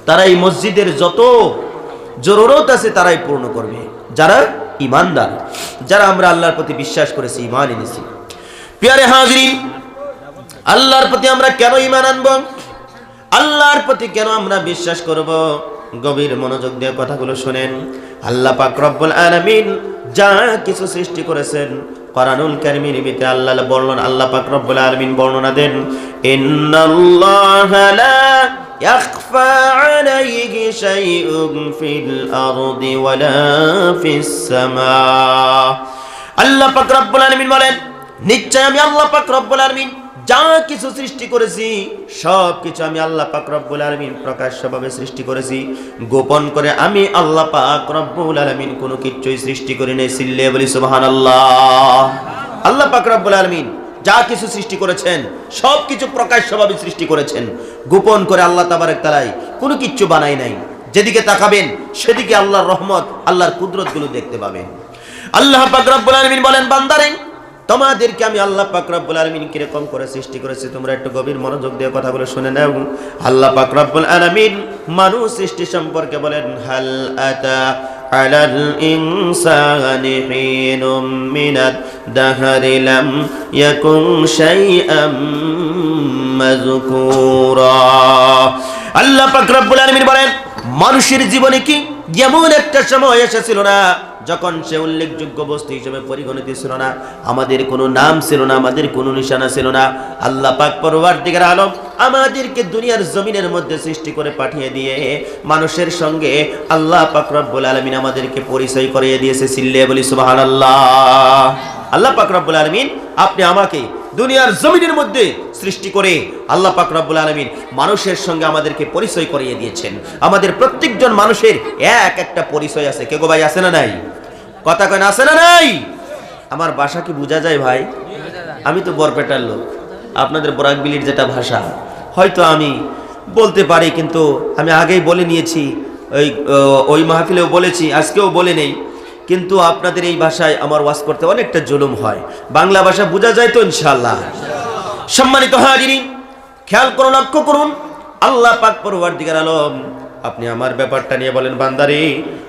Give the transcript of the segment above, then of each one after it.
তারা এই মসজিদের যত জরুরত আছে তারাই পূর্ণ করবে, যারা ঈমানদার, যারা আমরা আল্লাহর প্রতি বিশ্বাস করেছি, ঈমান এনেছি। প্রিয় হাজিরিন, আল্লাহর প্রতি আমরা কেন ঈমান আনব, আল্লাহর প্রতি কেন আমরা বিশ্বাস করব? গভীর মনোযোগ দিয়ে কথাগুলো শুনেন। আল্লাহ পাক রব্বুল আলামিন যা কিছু সৃষ্টি করেছেন, কোরআনুল কারীমের ভিতরে আল্লাহ পাক রব্বুল আলামিন বর্ণনা দেন, ইন্নাল্লাহা লা ইয়াখফা আলাইহি শাইউন ফিল আরদি ওয়ালা ফিস সামা। আল্লাহ পাক রব্বুল আলামিন বলেন, নিশ্চয় আমি আল্লাহ পাক রব্বুল আলামিন যা কিছু সৃষ্টি করেছি সব কিছু আমি আল্লাহ পাক রব্বুল আলামিন প্রকাশ্যভাবে সৃষ্টি করেছি, গোপন করে আমি আল্লাহ পাক রব্বুল আলামিন কোনো কিছুই সৃষ্টি করি নাই। সিল্লে বলি সুবহানাল্লাহ। আল্লাহ পাক রব্বুল আলামিন যা কিছু সৃষ্টি করেছেন সব কিছু প্রকাশ্যভাবে সৃষ্টি করেছেন, গোপন করে আল্লাহ তাবারক তাআলা কোনো কিছু বানাই নাই। যেদিকে তাকাবেন সেদিকে আল্লাহর রহমত, আল্লাহর কুদরতগুলো দেখতে পাবেন। আল্লাহ পাক রব্বুল আলামিন বলেন, বান্দারে তোমাদেরকে আমি আল্লাহ পাক রব্বুল আলামিন কিরকম করে সৃষ্টি করেছি তোমরা একটু গভীর মনোযোগ দিয়ে কথাগুলো শুনে নাও। আল্লাহ পাক রব্বুল আলামিন মানুষ সৃষ্টি সম্পর্কে বলেন, হাল আতা আলাল ইনসানি হিনুম মিনাদ দাহরি লাম ইয়াকুন শাইআম মাযকুরা। আল্লাহ পাক রব্বুল আলামিন বলেন, মানুষের জীবনে কি এমন একটা সময় এসেছিল না যখন সে উল্লেখযোগ্য বস্তু হিসেবে পরিগণিত ছিল না, আমাদের কোনো নাম ছিল না, আমাদের কোনো নিশানা ছিল না। আল্লাহ পাক পরওয়ারদিগার আলম আমাদেরকে দুনিয়ার জমিনের মধ্যে সৃষ্টি করে পাঠিয়ে দিয়ে মানুষের সঙ্গে আল্লাহ পাক রব্বুল আলামিন আমাদেরকে পরিচয় করিয়ে দিয়েছে। সিল্লে বলি সুবহানাল্লাহ। আল্লাহ পাক রব্বুল আলামিন আপনি আমাকে দুনিয়ার জমিনের মধ্যে সৃষ্টি করে আল্লাহ পাক রব্বুল আলামিন মানুষের সঙ্গে আমাদেরকে পরিচয় করিয়ে দিয়েছেন। আমাদের প্রত্যেকজন মানুষের এক একটা পরিচয় আছে। কে গো ভাই, আছে না নাই? কথা কয় না, আছে না নাই? আমার ভাষা কি বোঝা যায় ভাই? আমি তো বরপেটার লোক, আপনাদের বরাকবিলির যেটা ভাষা হয়তো আমি বলতে পারি, কিন্তু আমি আগেই বলে নিয়েছি, ওই মাহফিলেও বলেছি, আজকেও বলে নেই, কিন্তু আপনাদের এই ভাষায় আমার ওয়াজ করতে অনেকটা জুলুম হয়। বাংলা ভাষা বোঝা যায় তো ইনশাআল্লাহ? সম্মানিত হাজিরিন, খেয়াল করুন, লক্ষ্য করুন, আল্লাহ পাক পরওয়ারদিগার আলম আপনি আমার ব্যাপারটা নিয়ে বলেন, বান্দারে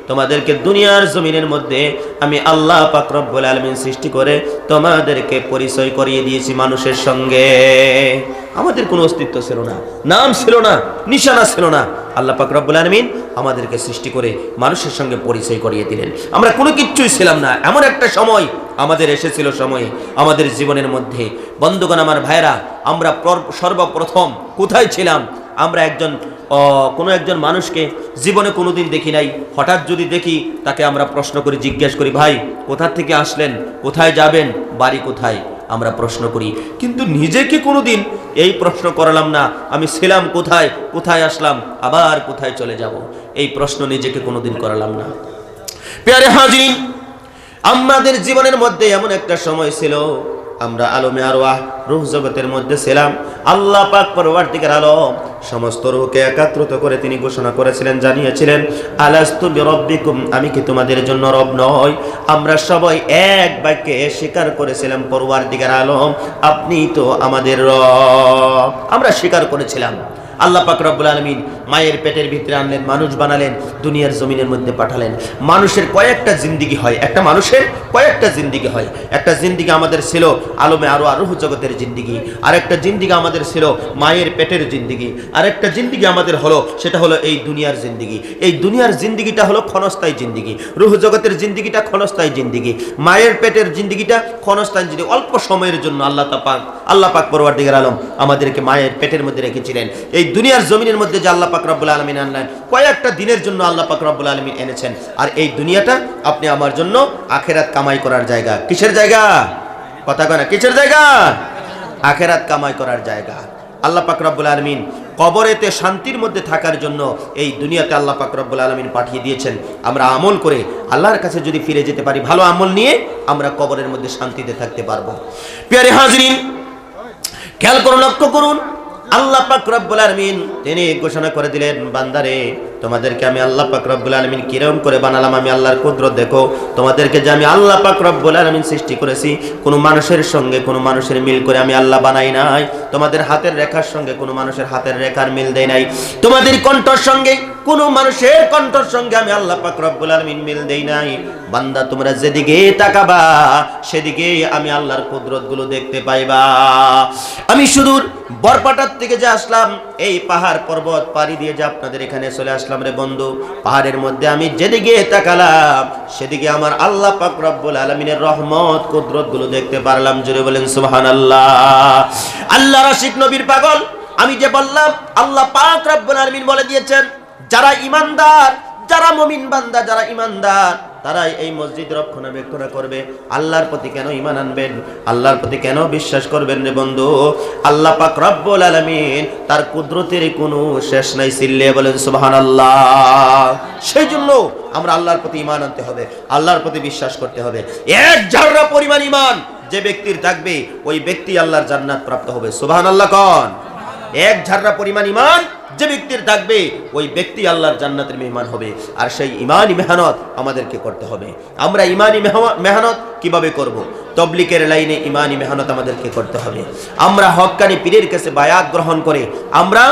তোমাদেরকে দুনিয়ার জমিনের মধ্যে আমি আল্লাহ পাক রব্বুল আলামিন সৃষ্টি করে তোমাদেরকে পরিচয় করিয়ে দিয়েছি মানুষের সঙ্গে। আমাদের কোনো অস্তিত্ব ছিল না, নাম ছিল না, নিশানা ছিল না। আল্লাহ পাক রব্বুল আলামিন আমাদেরকে সৃষ্টি করে মানুষের সঙ্গে পরিচয় করিয়ে দিলেন। আমরা কোনো কিচ্ছুই ছিলাম না। এমন একটা সময় আমাদের এসেছিল, সময়ে আমাদের জীবনের মধ্যে। বন্ধুগণ, আমার ভাইরা, আমরা সর্বপ্রথম কোথায় ছিলাম? আমরা কোনো একজন মানুষকে জীবনে কোনোদিন দেখি নাই, হঠাৎ যদি দেখি তাকে আমরা প্রশ্ন করি, জিজ্ঞেস করি, ভাই কোথা থেকে আসলেন, কোথায় যাবেন, বাড়ি কোথায়, আমরা প্রশ্ন করি। কিন্তু নিজেকে কোনোদিন এই প্রশ্ন করলাম না, আমি ছিলাম কোথায়, কোথায় আসলাম, আবার কোথায় চলে যাব, এই প্রশ্ন নিজেকে কোনোদিন করালাম না। প্রিয় হাজিরিন, আমাদের জীবনের মধ্যে এমন একটা সময় ছিল আমরা আলমে আরওয়াহ রূহ জগতের মধ্যে ছিলাম। আল্লাহ পাক পরওয়ারদিগার আলম সমস্ত রূহকে একত্রিত করে তিনি ঘোষণা করেছিলেন, জানিয়েছিলেন, আলাস্তু বিরব্বিকুম, আমি কি তোমাদের জন্য রব নই? আমরা সবাই এক বাক্যে স্বীকার করেছিলাম, পরওয়ারদিগার আলম আপনি তো আমাদের রব। আমরা স্বীকার করেছিলাম। আল্লাহ পাক রব্বুল আলামিন মায়ের পেটের ভিতরে আনলেন, মানুষ বানালেন, দুনিয়ার জমিনের মধ্যে পাঠালেন। মানুষের কয়েকটা জিন্দিগি হয়, একটা মানুষের কয়েকটা জিন্দিগি হয়। একটা জিন্দিগি আমাদের ছিল আলমে আরওয়াহ রূহ জগতের জিন্দিগি, আর একটা জিন্দিগি আমাদের ছিল মায়ের পেটের জিন্দিগি, আর একটা জিন্দিগি আমাদের হলো, সেটা হলো এই দুনিয়ার জিন্দিগি। এই দুনিয়ার জিন্দিগিটা হলো ক্ষণস্থায়ী জিন্দিগি, রূহ জগতের জিন্দিগিটা ক্ষণস্থায়ী জিন্দিগি, মায়ের পেটের জিন্দিগিটা ক্ষণস্থায়ী জিন্দিগি। অল্প সময়ের জন্য আল্লাহ পাক পরওয়ারদিগার আলম আমাদেরকে মায়ের পেটের মধ্যে রেখেছিলেন। এই দুনিয়ার জমিনের মধ্যে যে আল্লাহ পাক রব্বুল আলামিন আনলেন, কয়েকটা দিনের জন্য আল্লাহ পাক রব্বুল আলামিন এনেছেন। আর এই দুনিয়াটা আপনি আমার জন্য আখিরাত কামাই করার জায়গা। কিসের জায়গা? কথা কয় না, কিসের জায়গা? আখিরাত কামাই করার জায়গা। আল্লাহ পাক রব্বুল আলামিন কবরেতে শান্তির মধ্যে থাকার জন্য এই দুনিয়াতে আল্লাহ পাক রব্বুল আলামিন পাঠিয়ে দিয়েছেন। আমরা আমল করে আল্লাহর কাছে যদি ফিরে যেতে পারি, ভালো আমল নিয়ে, আমরা কবরের মধ্যে শান্তিতে থাকতে পারবো। প্রিয় হাজিরিন, খেয়াল করুন, লক্ষ্য করুন, আল্লাহ পাক রব্বুল আলামিন তিনি ঘোষণা করে দিলেন, বান্দারে তোমাদেরকে আমি আল্লাহ পাক রব্বুল আলামিন কিরকম করে বানালাম, আমি আল্লাহর কুদরত দেখো। তোমাদেরকে যে আমি আল্লাহ পাক রব্বুল আলামিন সৃষ্টি করেছি, কোনো মানুষের সঙ্গে কোনো মানুষের মিল করে আমি আল্লাহ বানাই নাই। তোমাদের হাতের রেখার সঙ্গে কোনো মানুষের হাতের রেখার মিল দেই নাই। তোমাদের কণ্ঠর সঙ্গে কোনো মানুষের কণ্ঠর সঙ্গে আমি আল্লাহ পাক রব্বুল আলামিন মিল দেই নাই। বান্দা তোমরা যেদিকে তাকাবা সেদিকে আমি আল্লাহর কুদরত গুলো দেখতে পাইবা। আমি সুদূর বরপাটার থেকে যে আসলাম, এই পাহাড় পর্বত পাড়ি দিয়ে যে আপনাদের এখানে চলে আসলাম রে বন্ধু, পাহাড়ের মধ্যে আমি যেদিকে তাকালাম সেদিকে আমার আল্লাহ পাক রব্বুল আলামিনের রহমত কুদরত গুলো দেখতে পারলাম। জোরে বলেন সুবহানাল্লাহ। আল্লাহর আশিক নবীর পাগল, আমি যে বললাম আল্লাহ পাক রব্বুল আলামিন বলে দিয়েছেন, যারা ঈমানদার, যারা মুমিন বান্দা, যারা ঈমানদার তারাই এই মসজিদ রক্ষণাবেক্ষণ করবে। আল্লাহর প্রতি কেন ঈমান আনবেন, আল্লাহর প্রতি কেন বিশ্বাস করবেন রে বন্ধু? আল্লাহ পাক রব্বুল আলামিন তার কুদরতের কোনো শেষ নাই। চিল্লিয়ে বলেন সুবহানাল্লাহ। সেই জন্য আমরা আল্লাহর প্রতি ঈমান আনতে হবে, আল্লাহর প্রতি বিশ্বাস করতে হবে। এক জাররা পরিমাণ ঈমান যে ব্যক্তির থাকবে, ওই ব্যক্তি আল্লাহর জান্নাত প্রাপ্ত হবে। সুবহানাল্লাহ কোন? এক ঝাররা পরিমাণ ঈমান যে ব্যক্তির থাকবে, ওই ব্যক্তি আল্লাহর জান্নাতের মেহমান হবে। আর সেই ঈমানি মেহনত আমাদেরকে করতে হবে। আমরা ঈমানি মেহনত কিভাবে করব? তবলিগের লাইনে ঈমানি মেহনত আমাদেরকে করতে হবে। আমরা হক্কানি পীরের কাছে বায়াত গ্রহণ করে আমরা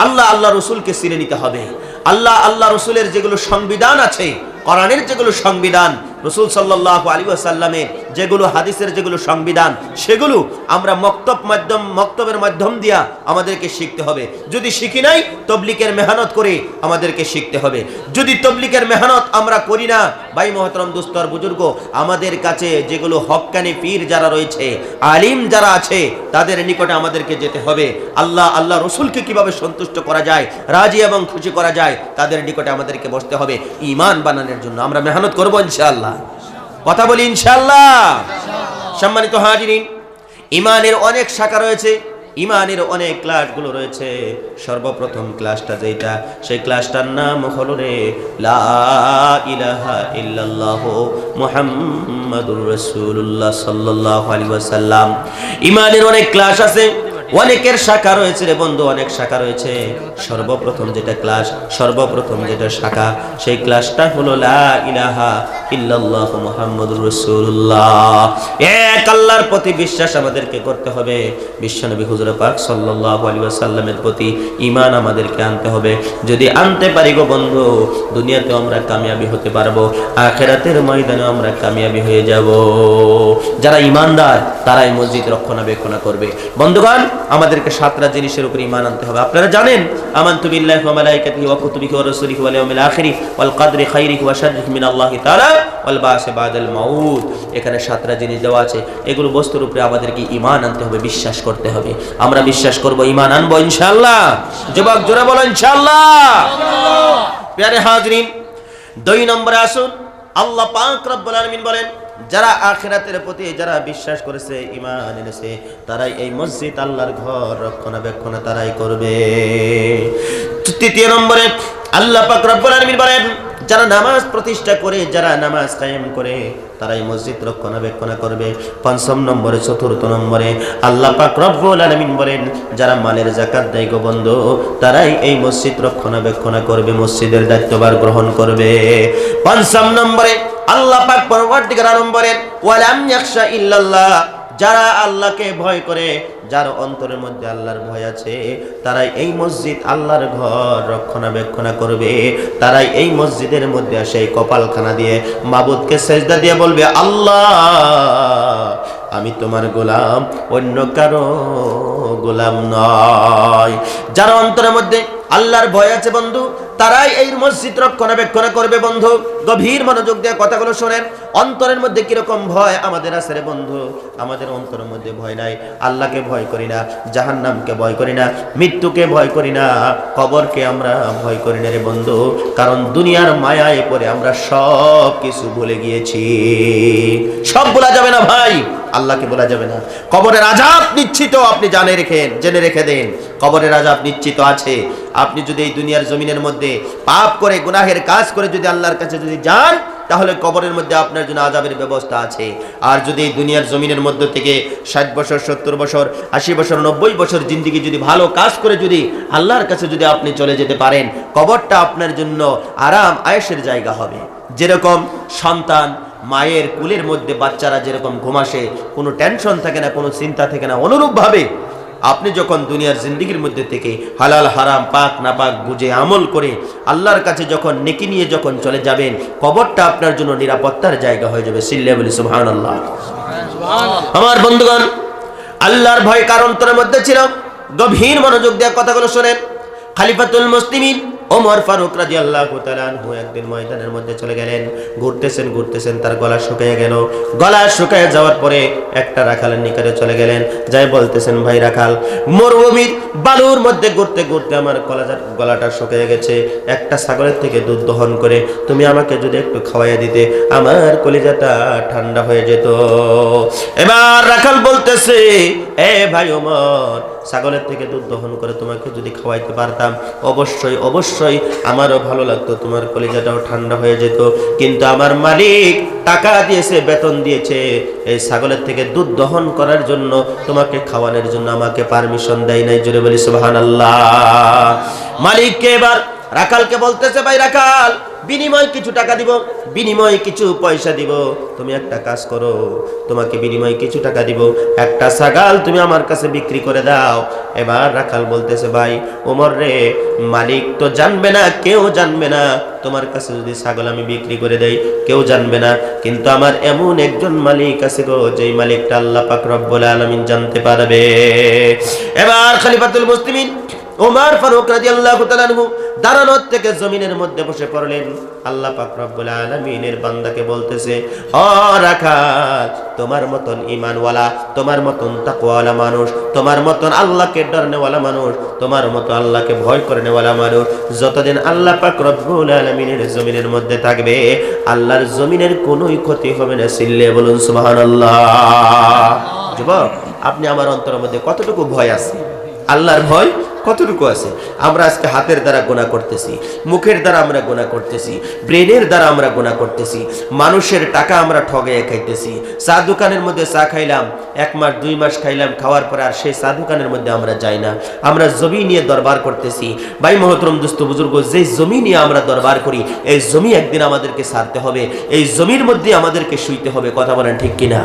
আল্লাহ রসুলকে চিনে নিতে হবে। আল্লাহ রসুলের যেগুলো সংবিধান আছে, কোরআনের যেগুলো সংবিধান, রাসূল সাল্লাল্লাহু আলাইহি ওয়াসাল্লামের যেগুলো হাদিসের যেগুলো সংবিধান, সেগুলো আমরা মক্তবের মাধ্যম দিয়া আমাদেরকে শিখতে হবে। যদি শিখি নাই, তবলিগের মেহনত করে আমাদেরকে শিখতে হবে। যদি তবলিগের মেহনত আমরা করি না, ভাই মহতরম দোস্তর বুজুর্গ, আমাদের কাছে যেগুলো হক্কানি পীর যারা রয়েছে, আলিম যারা আছে, তাদের নিকটে আমাদেরকে যেতে হবে। আল্লাহ রসুলকে কিভাবে সন্তুষ্ট করা যায়, রাজি এবং খুশি করা যায়, তাদের নিকটে আমাদেরকে বসতে হবে ঈমান বানানোর জন্য। আমরা মেহনত করবো ইনশাআল্লাহ। কথা বলি ইনশাআল্লাহ। সম্মানিত হাজিরিন, ঈমানের অনেক শাখা রয়েছে, ঈমানের অনেক ক্লাসগুলো রয়েছে। সর্বপ্রথম ক্লাসটা যেটা, সেই ক্লাসটার নাম হলো রে লা ইলাহা ইল্লাল্লাহ মুহাম্মাদুর রাসূলুল্লাহ সাল্লাল্লাহু আলাইহি ওয়াসাল্লাম। ঈমানের অনেক ক্লাস আছে, অনেকের শাখা রয়েছে রে বন্ধু, অনেক শাখা রয়েছে। সর্বপ্রথম যেটা ক্লাস, সর্বপ্রথম যেটা শাখা, সেই ক্লাসটা হলো লা ইলাহা ইল্লাল্লাহু মুহাম্মাদুর রাসূলুল্লাহ। এক আল্লাহর প্রতি বিশ্বাস আমাদেরকে করতে হবে। বিশ্বনবী হুজুর পাক সাল্লাল্লাহু আলাইহি ওয়াসাল্লামের প্রতি ঈমান আমাদেরকে আনতে হবে। যদি আনতে পারি গো বন্ধু, দুনিয়াতেও আমরা কামিয়াবি হতে পারবো, আখিরাতের ময়দানেও আমরা কামিয়াবি হয়ে যাব। যারা ঈমানদার তারাই মসজিদ রক্ষণাবেক্ষণ করবে। বন্ধুগণ, আমাদেরকে সাতটা জিনিসের উপর ঈমান আনতে হবে। আপনারা জানেন, আমানতু বিল্লাহি ওয়া মালাইকাতিহি ওয়া কুতুবিহি ওয়া রাসূলিহি ওয়াল ইয়াউমিল আখিরি ওয়াল কদরি খাইরিহি ওয়া শাররিহি মিনাল্লাহি তাআলা ওয়াল বাসি বাদাল মাউত। এখানে সাতটা জিনিস দেওয়া আছে। এগুলো বস্তুর উপরে আমাদেরকে ঈমান আনতে হবে, বিশ্বাস করতে হবে। আমরা বিশ্বাস করব, ঈমান আনবো ইনশাআল্লাহ। যুবক জোরে বলো ইনশাআল্লাহ। প্রিয় হাজিরিন, 2 নম্বরে আসুন। আল্লাহ পাক রব্বুল আলামিন বলেন, যারা আখিরাতের প্রতি যারা বিশ্বাস করেছে, ঈমান এনেছে, তারাই এই মসজিদ আল্লাহর ঘর রক্ষণাবেক্ষণ তারাই করবে। 3 নম্বরে আল্লাহ পাক রব্বুল আলামিন বলেন, যারা নামাজ প্রতিষ্ঠা করে, যারা নামাজ কায়েম করে, তারাই মসজিদ রক্ষণাবেক্ষণ করবে। 5 নম্বরে, 4 নম্বরে আল্লাহ পাক রব্বুল আলামিন বলেন, যারা মালের যাকাত দেয় গো বন্ধু, তারাই এই মসজিদ রক্ষণাবেক্ষণ করবে, মসজিদের দায়িত্বভার গ্রহণ করবে। 5 নম্বরে আল্লাহ পাক পরবর্তীকার আলম বলেন, ওয়ালাম ইয়াখশা ইল্লাল্লাহ, যারা আল্লাহকে ভয় করে, যার অন্তরের মধ্যে আল্লাহর ভয় আছে, তারাই এই মসজিদ আল্লাহর ঘর রক্ষণাবেক্ষণ করবে। তারাই এই মসজিদের মধ্যে সেই কপালখানা দিয়ে মাবুদকে সেজদা দিয়ে বলবে, আল্লাহ আমি তোমার গোলাম, অন্য কারো গোলাম নয়। যার অন্তরের মধ্যে আল্লাহর ভয় আছে বন্ধু, তারাই এই মসজিদ রক্ষণাবেক্ষণ করবে। বন্ধু, গভীর মনোযোগ দিয়ে কথাগুলো শোনেন। অন্তরের মধ্যে কিরকম ভয় আমাদের আছে রে বন্ধু? আমাদের অন্তরের মধ্যে ভয় নাই। আল্লাহকে ভয় করি না, জাহান্নামকে ভয় করি না, মৃত্যুকে ভয় করি না, কবরকে আমরা ভয় করি না রে বন্ধু। কারণ দুনিয়ার মায়ায় পড়ে আমরা সব কিছু ভুলে গিয়েছি। সব ভোলা যাবে না ভাই, আল্লাহকে বলা যাবে না। কবরের আযাব নিশ্চিত, আপনি জেনে রেখে দেন, কবরের আযাব নিশ্চিত আছে। আপনি যদি এই দুনিয়ার জমিনের মধ্যে পাপ করে, গুনাহের কাজ করে যদি আল্লাহর কাছে যদি যান, তাহলে কবরের মধ্যে আপনার জন্য আযাবের ব্যবস্থা আছে। আর যদি এই দুনিয়ার জমিনের মধ্যে থেকে 60 বছর 70 বছর 80 বছর 90 বছর জিন্দেগি যদি ভালো কাজ করে যদি আল্লাহর কাছে যদি আপনি চলে যেতে পারেন, কবরটা আপনার জন্য আরাম আয়েশের জায়গা হবে। যেরকম সন্তান মায়ের কুলের মধ্যে বাচ্চারা যেরকম ঘুমাসে, কোনো টেনশন থাকে না, কোনো চিন্তা থাকে না, অনুরূপভাবে আপনি যখন দুনিয়ার জিন্দেগির মধ্যে থেকে হালাল হারাম পাক না পাক বুঝে আমল করে আল্লাহর কাছে যখন নেকি নিয়ে যখন চলে যাবেন, কবরটা আপনার জন্য নিরাপত্তার জায়গা হয়ে যাবে। সিল্লা বলি সুবহানাল্লাহ। আমার বন্ধুগণ, আল্লাহর ভয় কার অন্তরের মধ্যে ছিল? গভীর মনোযোগ দিয়ে কথাগুলো শোনেন। খলিফাতুল মুসলিমিন ওমর ফারুক রাদিয়াল্লাহু তাআলা আনহু একদিন ময়দানের মধ্যে চলে গেলেন। ঘুরতেছেন, তার গলা শুকিয়ে গেল। গলা শুকিয়ে যাওয়ার পরে একটা রাখালের নিকটে চলে গেলেন, যাই বলতেছেন, ভাই রাখাল, মরুভূমির বালুর মধ্যে ঘুরতে ঘুরতে আমার গলাটা শুকিয়ে গেছে, একটা ছাগলের থেকে দুধ দহন করে তুমি আমাকে যদি একটু খাওয়াইয়া দিতে, আমার কলিজাটা ঠান্ডা হয়ে যেত। এবার রাখাল বলতেছে, এ ভাই ওমর, ছাগলের থেকে দুধ দহন করে তোমাকে যদি খাওয়াইতে পারতাম, অবশ্যই অবশ্যই আমারও ভালো লাগতো, তোমার কলিজাটাও ঠান্ডা হয়ে যেত। কিন্তু আমার মালিক টাকা দিয়েছে, বেতন দিয়েছে, এই ছাগলের থেকে দুধ দহন করার জন্য, তোমাকে খাওয়ানোর জন্য আমাকে পারমিশন দেয় নাই। জোরে বলি সুবহানাল্লাহ। মালিককে এবার রাখালকে বলতেছে, ভাই রাখাল, বিনিময় কিছু টাকা দিব, বিনিময় কিছু পয়সা দিব, তুমি একটা কাজ করো, তোমাকে বিনিময় কিছু টাকা দিব, একটা ছাগল তুমি আমার কাছে বিক্রি করে দাও। এবার রাখাল বলতেছে, ভাই ওমর রে, মালিক তো জানবে না, কেউ জানবে না, তোমার কাছে যদি ছাগল আমি বিক্রি করে দেই কেউ জানবে না, কিন্তু আমার এমন একজন মালিক আছে গো, যেই মালিকটা আল্লাহ পাক রব্বুল আলামিন জানতে পারবে। এবার খলিফাতুল মুসলিমিন ওমর ফারুক রাদিয়াল্লাহু তাআলা আনহু দাঁড়ানোর থেকে জমিনের মধ্যে বসে পড়লেন। আল্লাহ পাক রব্বুল আলামিনের বান্দাকে বলতেছে, ও রাখাল, তোমার মতন ঈমানওয়ালা, তোমার মতন তাকওয়াওয়ালা মানুষ, তোমার মতন আল্লাহকে ডরনেওয়ালা মানুষ, তোমার মতো আল্লাহকে ভয় করেনেওয়ালা মানুষ যতদিন আল্লাহ পাক রব্বুল আলামিনের জমিনের মধ্যে থাকবে, আল্লাহর জমিনের কোনোই ক্ষতি হবে না। সিল্লে বলুন সুবহানাল্লাহ। যুবক, আপনি আমার অন্তরের মধ্যে কতটুকু ভয় আছে? আল্লাহর ভয় কতটুকু আছে? আমরা আজকে হাতের দ্বারা গুনাহ করতেছি, মুখের দ্বারা আমরা গুনাহ করতেছি, ব্রেনের দ্বারা আমরা গুনাহ করতেছি, মানুষের টাকা আমরা ঠগাইয়া খাইতেছি। চা দোকানের মধ্যে চা খাইলাম, 1 মাস 2 মাস খাইলাম, খাওয়ার পরে আর সেই চা দোকানের মধ্যে আমরা যাই না। আমরা জমি নিয়ে দরবার করতেছি। ভাই মহতরম দোস্ত বুজুর্গ, যে জমি নিয়ে আমরা দরবার করি, এই জমি একদিন আমাদেরকে ছাড়তে হবে, এই জমির মধ্যে আমাদেরকে শুইতে হবে। কথা বলেন ঠিক কিনা?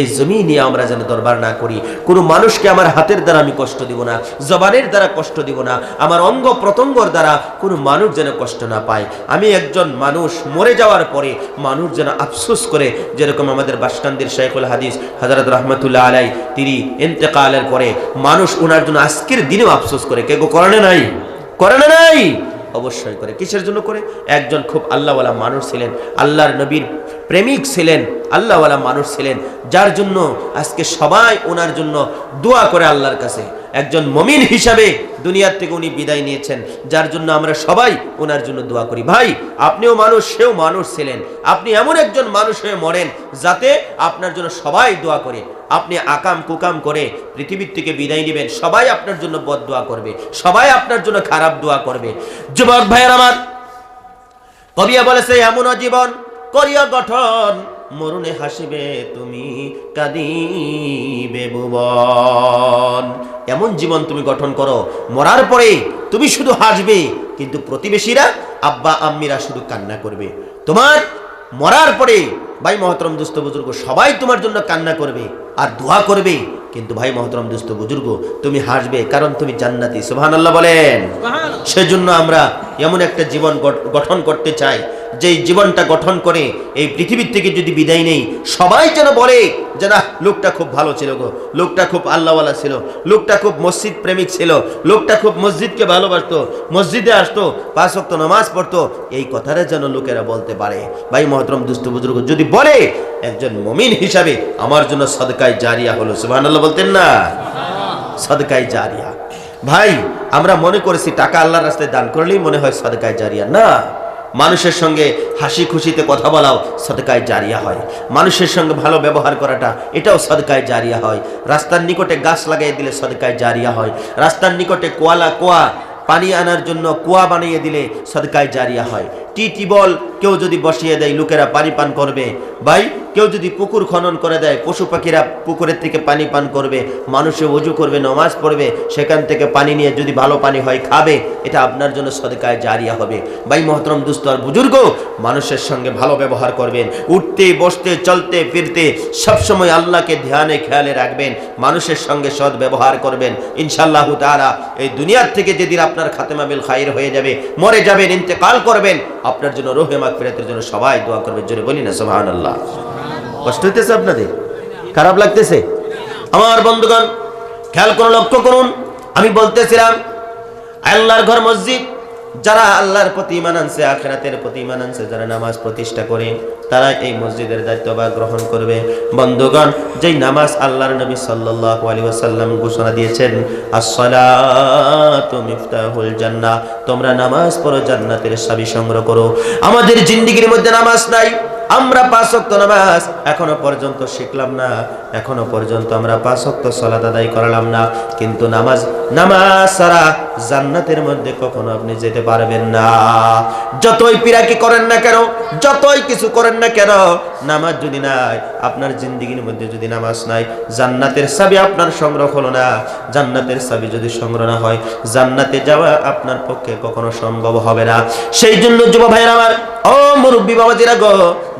এই জমি নিয়ে আমরা যেন দরবার না করি। কোনো মানুষকে আমার হাতের দ্বারা আমি কষ্ট দিব না, জবানের দ্বারা কষ্ট দিব না, আমার অঙ্গ প্রত্যঙ্গর দ্বারা কোনো মানুষ যেন কষ্ট না পায়। আমি একজন মানুষ মরে যাওয়ার পরে মানুষ যেন আফসোস করে, যেরকম আমাদের বাসকান্দির শাইখুল হাদিস হযরত রাহমাতুল্লাহ আলাই, তিনি ইন্তেকালের পরে মানুষ ওনার জন্য আজকের দিনেও আফসোস করে। কে করে না? নাই করে না? নাই অবশ্যই করে। কিসের জন্য করে? একজন খুব আল্লাহওয়ালা মানুষ ছিলেন, আল্লাহর নবীর প্রেমিক ছিলেন, আল্লাহওয়ালা মানুষ ছিলেন, যার জন্য আজকে সবাই ওনার জন্য দোয়া করে আল্লাহর কাছে। একজন মুমিন হিসাবে দুনিয়ার থেকে উনি বিদায় নিয়েছেন, যার জন্য আমরা সবাই ওনার জন্য দোয়া করি। ভাই, আপনিও মানুষ, সেও মানুষ ছিলেন, আপনি এমন একজন মানুষ হয়ে মরেন যাতে আপনার জন্য সবাই দোয়া করে। আপনি আকাম কুকাম করে পৃথিবীর থেকে বিদায় নেবেন, সবাই আপনার জন্য বদদোয়া করবে, সবাই আপনার জন্য খারাপ দোয়া করবে। যুবক ভাইয়ের আমার, কবিয়া বলেছে, এমন জীবন করিয়া গঠন, মরুনে হাসিবে তুমি, কাঁদিবে ভুবন। এমন জীবন তুমি গঠন করো, মরার পরে তুমি শুধু হাসবে, কিন্তু প্রতিবেশীরা, আব্বা আম্মিরা শুধু কান্না করবে। তোমার মরার পরে ভাই মহতরম দুস্থ বুজুর্গ সবাই তোমার জন্য কান্না করবে আর দোয়া করবে, কিন্তু ভাই মহতরম দুস্থ বুজুর্গ তুমি হাসবে, কারণ তুমি জান্নাতি। সুবহানাল্লাহ বলেন। সেজন্য আমরা এমন একটা জীবন গঠন করতে চাই, যেই জীবনটা গঠন করে এই পৃথিবীর থেকে যদি বিদায় নেই, সবাই যেন বলে যে না, লোকটা খুব ভালো ছিল গো, লোকটা খুব আল্লাহওয়ালা ছিল, লোকটা খুব মসজিদ প্রেমিক ছিল, লোকটা খুব মসজিদকে ভালোবাসতো, মসজিদে আসতো, 5 ওয়াক্ত নামাজ পড়তো, এই কথাটা যেন লোকেরা বলতে পারে। ভাই মহতরম দুস্থ বুজুর্গ যদি বলে, একজন মুমিন হিসাবে আমার জন্য সদকায়ে জারিয়া হলো। সুবহানাল্লাহ বলতেন না? সদকায়ে জারিয়া। ভাই, আমরা মনে করেছি টাকা আল্লাহর রাস্তায় দান করলেই মনে হয় সদকায়ে জারিয়া। না, মানুষের সঙ্গে হাসি খুশিতে কথা বলাও সদকায়ে জারিয়া হয়, মানুষের সঙ্গে ভালো ব্যবহার করাটা এটাও সদকায়ে জারিয়া হয়, রাস্তার নিকটে গাছ লাগিয়ে দিলে সদকায়ে জারিয়া হয়, রাস্তার নিকটে কুয়া পানি আনার জন্য কুয়া বানিয়ে দিলে সদকায়ে জারিয়া হয়। টিউবওয়েল কেউ যদি বসিয়ে দেয় লোকেরা পানি পান করবে, ভাই কেউ যদি পুকুর খনন করে দেয় পশু পাখিরা পুকুরের থেকে পানি পান করবে, মানুষে ওযু করবে, নামাজ পড়বে, সেখান থেকে পানি নিয়ে যদি ভালো পানি হয় খাবে, এটা আপনার জন্য সদকায়ে জারিয়া হবে। ভাই মহতরম দোস্ত আর বুজুর্গ, মানুষের সঙ্গে ভালো ব্যবহার করবেন, উঠতে বসতে চলতে ফিরতে সবসময় আল্লাহকে ধ্যানে খেয়ালে রাখবেন, মানুষের সঙ্গে সৎ ব্যবহার করবেন। ইনশাআল্লাহ তাআলা এই দুনিয়ার থেকে যেদিন আপনার খাতেমা বিল খাইর হয়ে যাবে, মরে যাবেন, ইন্তেকাল করবেন, আপনার জন্য রূহে মাগফিরাতের জন্য সবাই দোয়া করবে। জোরে বলি না সুবহানাল্লাহ। কষ্ট হইতেছে আপনাদের? খারাপ লাগতেছে? আমার বন্ধুগণ খেয়াল করুন, লক্ষ্য করুন, আমি বলতেছিলাম আল্লাহর ঘর মসজিদ, যারা আল্লাহর প্রতি ঈমান আনছে, আখিরাতের প্রতি ঈমান আনছে, যারা নামাজ প্রতিষ্ঠা করে, তারা এই মসজিদের দায়িত্বভার গ্রহণ করবে। বন্ধুগণ, যেই নামাজ আল্লাহর নবী সাল্লাল্লাহু আলাইহি ওয়াসাল্লাম ঘোষণা দিয়েছেন, আসসালাতু মিফতাহুল জান্নাহ, তোমরা নামাজ পড়ো জান্নাতের চাবি সংগ্রহ করো। আমাদের জিন্দেগির মধ্যে নামাজ নাই, আমরা 5 ওয়াক্ত নামাজ এখনো পর্যন্ত শিখলাম না, এখনো পর্যন্ত আমরা 5 ওয়াক্ত সালাত আদায় করলাম না। কিন্তু নামাজ ছাড়া জান্নাতের মধ্যে কখনো আপনি যেতে পারবেন না। যতই পিরাকি করেন না কেন, যতই কিছু করেন না কেন, নামাজ যদি নাই, আপনার জিন্দেগির মধ্যে যদি নামাজ নাই, জান্নাতের চাবি আপনার সংগ্রহ হলো না। জান্নাতের চাবি যদি সংগ্রহ না হয়, জান্নাতে যাওয়া আপনার পক্ষে কখনো সম্ভব হবে না। সেই জন্য যুব ভাইরা আমার, ও মুরব্বী বাবাজিরা গো,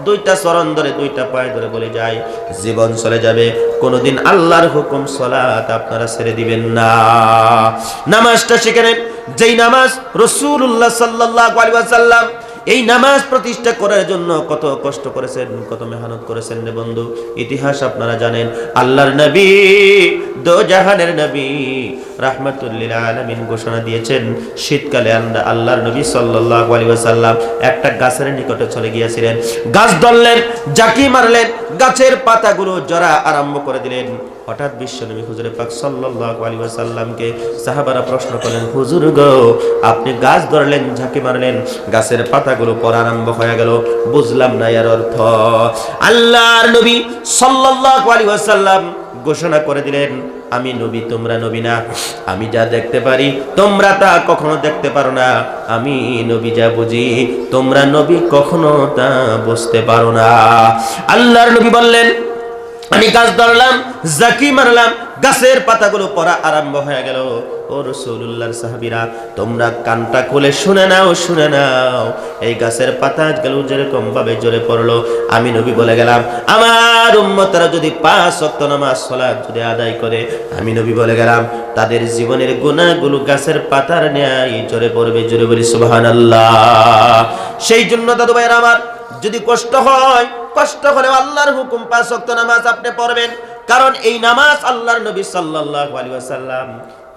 2টা চরণ ধরে 2টা পায়ে ধরে বলে যায়, জীবন চলে যাবে, কোনদিন আল্লাহর হুকুম সালাত আপনারা ছেড়ে দিবেন না। নামাজটা শিখে নেন, যেই নামাজ রাসূলুল্লাহ সাল্লাল্লাহু আলাইহি ওয়াসাল্লাম এই নামাজ প্রতিষ্ঠা করার জন্য কত কষ্ট করেছেন, কত মেহনত করেছেন রে বন্ধু। ইতিহাস আপনারা জানেন, আল্লাহর নবী, দো জাহানের নবী, রাহমাতুল লিল আলামিন ঘোষণা দিয়েছেন, শীতকালে আল্লাহর নবী সাল্লাল্লাহু আলাইহি ওয়াসাল্লাম একটা গাছের নিকটে চলে গিয়েছিলেন। গাছ ধরলেন, জাকি মারলেন, গাছের পাতাগুলো ঝরা আরম্ভ করে দিলেন। হঠাৎ বিশ্বনবী হুজুরে পাক সাল্লাল্লাহু আলাইহি ওয়াসাল্লামকে সাহাবারা প্রশ্ন করলেন, হুজুর গো, আপনি গাছ ধরলেন, ঝাঁকি মারলেন, গাছের পাতাগুলো পড়া আরম্ভ হয়ে গেল, বুঝলাম না এর অর্থ। আল্লাহর নবী সাল্লাল্লাহু আলাইহি ওয়াসাল্লাম ঘোষণা করে দিলেন, আমি নবী, তোমরা নবী না। আমি যা দেখতে পারি তোমরা তা কখনো দেখতে পারো না। আমি নবী যা বুঝি তোমরা নবী কখনো তা বুঝতে পারো না। আল্লাহর নবী বললেন, আমি গাছ ধরলাম, জাকি মারলাম, গাছের পাতাগুলো পড়া আরম্ভ হয়ে গেল। ও রাসূলুল্লাহর সাহাবীরা, তোমরা কানটা খুলে শুনে নাও, শুনে নাও। এই গাছের পাতাগুলো যেরকম ভাবে ঝরে পড়লো, আমি নবী বলে গেলাম, আমার উম্মতরা যদি 5 ওয়াক্ত নামাজ সালাত যদি আদায় করে, আমি নবী বলে গেলাম, তাদের জীবনের গুনাহগুলো গাছের পাতার ন্যায় ঝরে পড়বে। জোরে বলি সুবহানাল্লাহ। সেই জন্য দাদু ভাইরা আমার, যদি কষ্ট হয়, কষ্ট হলে আল্লাহর হুকুম 5 ওয়াক্ত নামাজ আপনি পড়বেন। কারণ এই নামাজ আল্লাহর নবী সাল্লাল্লাহু আলাইহি ওয়াসাল্লাম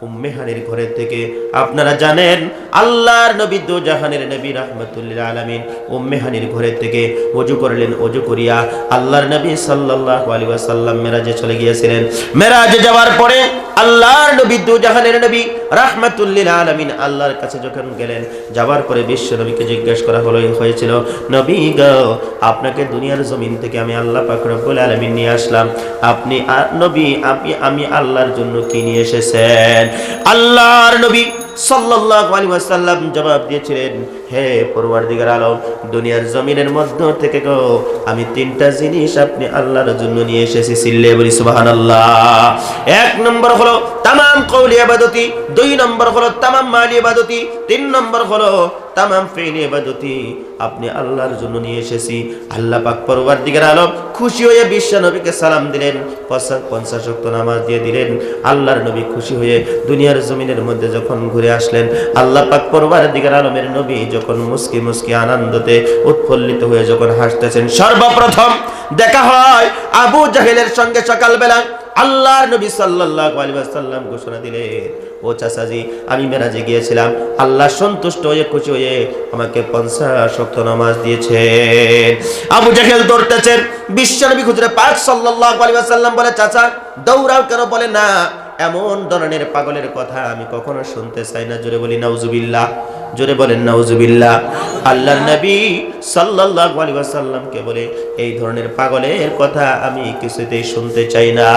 উম্মে হানির ঘরের থেকে, আপনারা জানেন আল্লাহর নবী দো জাহানের নবী রাহমাতুল লিল আলামিন উম্মে হানির ঘরের থেকে ওযু করলেন। ওযু করিয়া আল্লাহর নবী সাল্লাল্লাহু আলাইহি ওয়াসাল্লাম মেরাজে চলে গিয়েছিলেন। মেরাজে যাওয়ার পরে আল্লাহর নবী দো জাহানের নবী রাহমাতুল লিল আলামিন আল্লাহর কাছে যখন গেলেন, যাওয়ার পরে বিশ্ব নবীকে জিজ্ঞেস করা হয়েছিল, নবী গো, আপনাকে দুনিয়ার জমিন থেকে আমি আল্লাহ পাক রব্বুল আলামিন নিয়ে আসলাম, আপনি নবী, আমি আল্লাহর জন্য কি নিয়ে এসেছেন? আল্লাহর নবী সাল্লাল্লাহু আলাইহি ওয়াসাল্লাম জবাব দিয়েছিলেন, হে পরওয়ারদিগার আলম, দুনিয়ার জমিনের মধ্য থেকে গো, আমি 3টা জিনিস আপনি আল্লাহর জন্য নিয়ে এসেছি। সিল্লে বলি সুবহানাল্লাহ। 1 নম্বর হলো তামাম কওলি ইবাদতি, 2 নম্বর হলো তামাম মালি ইবাদতি, 3 নম্বর হলো তামাম ফি'লি ইবাদতি আপনি আল্লাহর জন্য নিয়ে এসেছি। আল্লাহ পাক পরওয়ারদিগার আলম খুশি হয়ে বিশ্ব নবীকে সালাম দিলেন, 50 ওয়াক্ত নামাজ দিয়ে দিলেন। আল্লাহর নবী খুশি হয়ে দুনিয়ার জমিনের মধ্যে যখন ঘুরে আসলেন, আল্লাহ পাক পরওয়ারদিগার আলমের নবী যখন মুস্কি মুস্কি আনন্দতে উৎফুল্লিত হয়ে যখন হাসতেছেন, সর্বপ্রথম দেখা হয় আবু জাহেলের সঙ্গে। সকালবেলা আল্লাহর নবী সাল্লাল্লাহু আলাইহি ওয়াসাল্লাম ঘোষণা দিলেন, ও চাচাজি, আমি মেরাজে গিয়েছিলাম, আল্লাহ সন্তুষ্ট হয়ে খুশি হয়ে আমাকে 50 ওয়াক্ত নামাজ দিয়েছেন। আবু জাহেল দৌড়তেছেন, বিশ্বনবী হুজুরে পাক সাল্লাল্লাহু আলাইহি ওয়াসাল্লাম বলে, চাচা দৌড়াও কেন? বলে, না, এমন ধরনের পাগলের কথা আমি কখনো শুনতে চাই না। জোরে বলি নাউজুবিল্লাহ। জোরে বলেন নাউজুবিল্লাহ। আল্লাহর নবী সাল্লাল্লাহু আলাইহি ওয়াসাল্লামকে বলে, এই ধরনের পাগলের কথা আমি কিছুতেই শুনতে চাই না।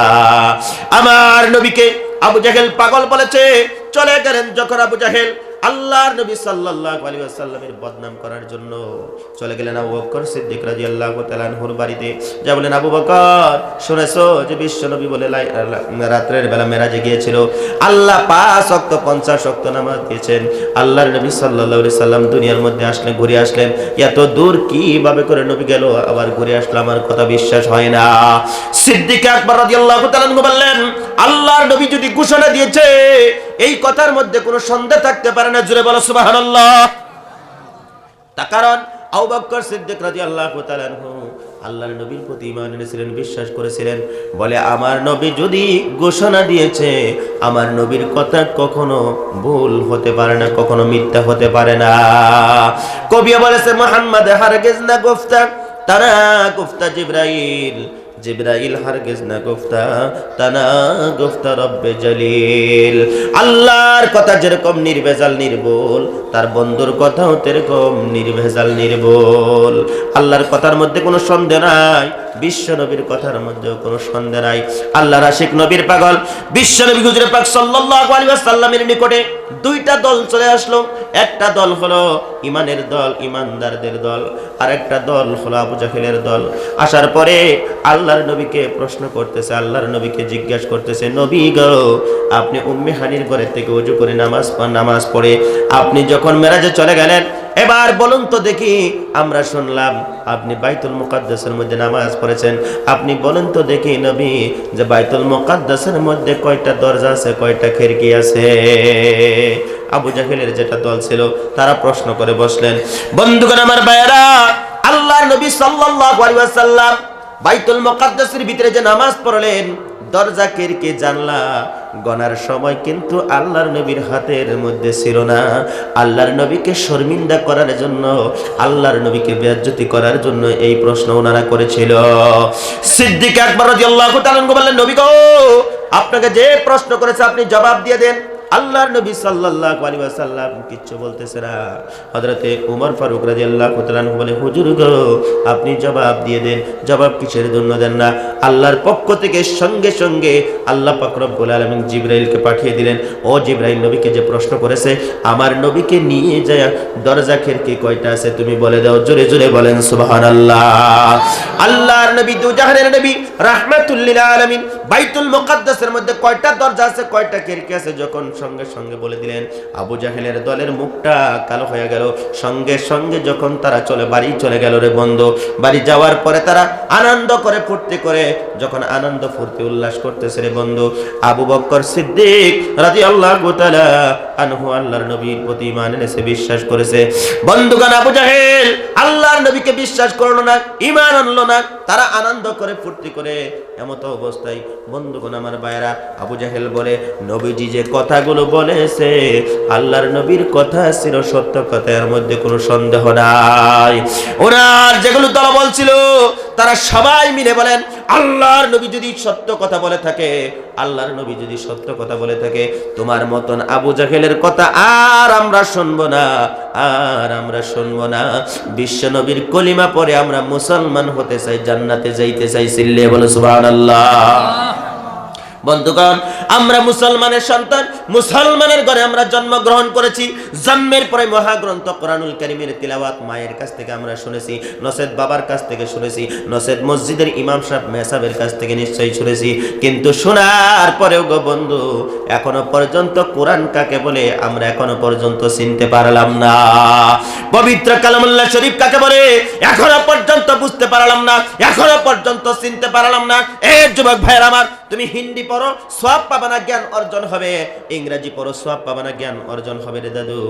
আমার নবীকে আবু জাহেল পাগল বলেছে। চলে গেলেন যখন আবু জাহেল আল্লাহর নবী সাল্লাল্লাহু আলাইহি ওয়াসাল্লামের বদনাম করার জন্য চলে গেলেন আবু বকর সিদ্দিক রাদিয়াল্লাহু তাআলা আনহুর বাড়িতে। যা বলেন, আবু বকর শুনেছো যে বিশ্ব নবী বলে রাতের বেলা মেরাজে গিয়েছিল, আল্লাহ 5 ওয়াক্ত 50 ওয়াক্ত নামাজ দিয়েছেন। আল্লাহর নবী সাল্লাল্লাহু আলাইহি সাল্লাম দুনিয়ার মধ্যে আসলেন, ঘুরে আসলেন, এত দূর কিভাবে করে নবী গেল আবার ঘুরে আসলো, আমার কথা বিশ্বাস হয় না। সিদ্দিক আকবর রাদিয়াল্লাহু তাআলা আনহু বললেন, আল্লাহর নবী যদি ঘোষণা দিয়েছে এই কথার মধ্যে কোনো সন্দেহ থাকতে পারে না, জোরে বলো সুবহানাল্লাহ। তার কারণ আবু বকর সিদ্দিক রাদিয়াল্লাহু তাআলা আনহু আল্লাহর নবীর প্রতি ঈমান এনেছিলেন, বিশ্বাস করেছিলেন। বলে, আমার নবী যদি ঘোষণা দিয়েছে, আমার নবীর কথা কখনো ভুল হতে পারে না, কখনো মিথ্যা হতে পারে না। কবি বলেছে, মুহাম্মদ হারগিজ না গুফতা তারা গুফতা জিবরাইল, জিবরাইল হারগিজ না গুফতা তানা গুফতা রব্বে জলিল। আল্লাহর কথা যেরকম নির্ভেজাল নির্ভুল, তার বন্ধুর কথাও তেরকম নির্ভেজাল নির্ভুল। আল্লাহর কথার মধ্যে কোনো সন্দেহ নাই, বিশ্ব নবীর কথার মধ্যেও কোনো সন্দেহ নাই। আল্লাহর আশিক নবীর পাগল বিশ্ব নবী হুজুর পাক সাল্লাল্লাহু আলাইহি ওয়াসাল্লামের নিকটে দুইটা দল চলে আসলো। একটা দল হলো ঈমানের দল, ঈমানদারদের দল, আর একটা দল হলো আবু জাহেলের দল। আসার পরে আল্লাহর নবীকে প্রশ্ন করতেছে, আল্লাহর নবীকে জিজ্ঞাসা করতেছে, নবী গো, আপনি উম্মে হানির ঘরে থেকে ওযু করে নামাজ পড়ে আপনি যখন মেরাজে চলে গেলেন, এবার বলুন তো দেখি, আমরা শুনলাম আপনি বাইতুল মুকাদ্দাসের মধ্যে নামাজ পড়েছেন, আপনি বলুন তো দেখি নবী যে বাইতুল মুকাদ্দাসের মধ্যে কয়টা দরজা আছে, কয়টা খিড়কি আছে? আবু জাহেলের যেটা দল ছিল তারা প্রশ্ন করে বসলেন। বন্ধুগণ আমার ভাইয়েরা, আল্লাহর নবী সাল্লাল্লাহু আলাইহি ওয়াসাল্লাম বাইতুল মুকাদ্দাসের ভিতরে যে নামাজ পড়লেন, দরজা খিড়কি জানলা গনার সময় কিন্তু আল্লাহর নবীর হাতের মধ্যে ছিল না। আল্লাহর নবীকে শর্মিন্দা করার জন্য, আল্লাহর নবীকে বেইজ্জতি করার জন্য এই প্রশ্ন ওনারা করেছিল। সিদ্দিক আকবর রাদিয়াল্লাহু তাআলা বললেন, নবী গো, আপনাকে যে প্রশ্ন করেছে আপনি জবাব দিয়ে দেন। আল্লাহর নবী সাল্লাল্লাহু আলাইহি ওয়াসাল্লাম কিচ্ছু বলতেছে না। হযরতে ওমর ফারুক রাদিয়াল্লাহু তাআলা বলে, হুজুর গো, আপনি জবাব দিয়ে দেন। জবাব কিসের জন্য দেন না? আল্লাহর পক্ষ থেকে সঙ্গে সঙ্গে আল্লাহ পাক রব্বুল আলামিন জিবরাইলকে পাঠিয়ে দিলেন। ও জিবরাইল, নবীকে যে প্রশ্ন করেছে, আমার নবীকে নিয়ে যায় দরজা খিড়কি কয়টা আছে তুমি বলে দাও। জোরে জোরে বলেন সুবহানাল্লাহ। আল্লাহর নবী দুজাহানের নবী রাহমাতুল লিল আলামিন বাইতুল মুকাদ্দাসের মধ্যে কয়টা দরজা আছে, কয়টা খিড়কি আছে যখন সঙ্গে সঙ্গে বলে দিলেন, আবু জাহেলের দলের মুখটা কালো হয়ে গেল। সঙ্গে সঙ্গে যখন তারা বাড়ি চলে গেল রে বন্ধু, বাড়ি যাওয়ার পরে তারা আনন্দ করে ফুর্তি করে যখন আনন্দ ফুর্তি উল্লাস করতেছে রে বন্ধু, আবু বকর সিদ্দিক রাদিয়াল্লাহু তাআলা আনহু আল্লাহর নবীর প্রতি ঈমান এনেছে, বিশ্বাস করেছে। বন্ধুগণ, আবু জাহেল আল্লাহর নবীকে বিশ্বাস করলো না, ঈমান আনলো না। তারা আনন্দ করে ফুর্তি করে এমত অবস্থায় বন্ধুগণ আমার ভাইরা, আবু জাহেল বলে, নবীজি যে কথাগুলো বলেছে আল্লাহর নবীর কথা ছিল সত্য কথা, এর মধ্যে কোনো সন্দেহ নাই। ওনার যেগুলো দল বলছিল তারা সবাই মিলে বলেন, আল্লাহর নবী যদি সত্য কথা বলে থাকে, আল্লাহর নবী যদি সত্য কথা বলে থাকে, তোমার মতন আবু জাহেলের কথা আর আমরা শুনবো না, আর আমরা শুনবো না। বিশ্ব নবীর কলিমা পরে আমরা মুসলমান হতে চাই, জান্নাতে যাইতে চাই। চিল্লিয়ে বলো সুবহানাল্লাহ। বন্ধুগণ, আমরা মুসলমানের সন্তান, মুসলমানের ঘরে আমরা জন্মগ্রহণ করেছি। জন্মের পরে মহাগ্রন্থ কোরআনুল কারীমের তিলাওয়াত মায়ের কাছ থেকে আমরা শুনেছি, নসেদ বাবার কাছ থেকে শুনেছি, নসেদ মসজিদের ইমাম সাহেব মেহসাবের কাছ থেকে নিশ্চয়ই শুনেছি। কিন্তু শোনার পরেও গো বন্ধু, এখনো পর্যন্ত কোরআন কাকে বলে আমরা এখনো পর্যন্ত চিনতে পারলাম না। পবিত্র কালামুল্লাহ শরীফ কাকে বলে এখনো পর্যন্ত বুঝতে পারলাম না, এখনো পর্যন্ত চিনতে পারলাম না। এই যুবক ভাইরা আমার, তুমি হিন্দি পড়ো, সওয়াব পাবে না, জ্ঞান অর্জন হবে। ইংরেজি পড়ো, সওয়াব পাবে না, জ্ঞান অর্জন হবে রে দাদু।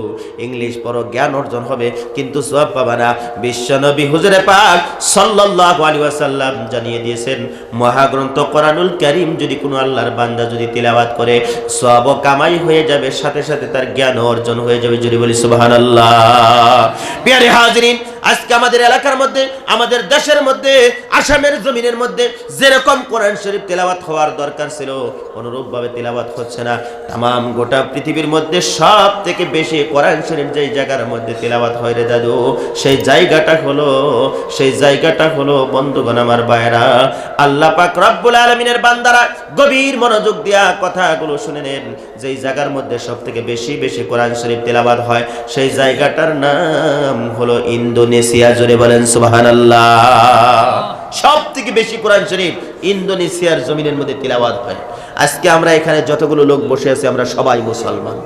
ইংলিশ পড়ো, জ্ঞান অর্জন হবে, কিন্তু সওয়াব পাবে না। বিশ্বনবী হুজুরে পাক সাল্লাল্লাহু আলাইহি ওয়াসাল্লাম জানিয়ে দিয়েছেন, মহাগ্রন্থ কোরআনুল কারীম যদি কোনো আল্লাহর বান্দা যদি তিলাওয়াত করে, সওয়াব কামাই হয়ে যাবে, সাথে সাথে তার জ্ঞান অর্জন হয়ে যাবে। যদি বলি সুবহানাল্লাহ। প্রিয় হাজিরিন, আজকে আমাদের এলাকার মধ্যে, আমাদের দেশের মধ্যে, আসামের জমিনের মধ্যে যেরকম কোরআন শরীফ তেলাওয়াত হওয়ার দরকার ছিল অনুরূপভাবে তেলাওয়াত হচ্ছে না। তামাম গোটা পৃথিবীর মধ্যে সব থেকে বেশি কোরআন শরীফ যেই জায়গার মধ্যে তেলাওয়াত হয় রে দাদু, সেই জায়গাটা হলো বন্ধুগণ আমার ভাইরা, আল্লাহ পাক রব্বুল আলামিনের বান্দারা গভীর মনোযোগ দিয়া কথাগুলো শুনে নেন। যেই জায়গার মধ্যে সব থেকে বেশি বেশি কোরআন শরীফ তেলাওয়াত হয় সেই জায়গাটার নাম হলো ইন্দোনেশিয়া। জোরে বলেন সুবহানাল্লাহ। সব থেকে বেশি কোরআন শরীফ ইন্দোনেশিয়ার জমিনের মধ্যে তেলাওয়াত হয়। আজকে আমরা এখানে যতগুলো লোক বসে আছি আমরা সবাই মুসলমান,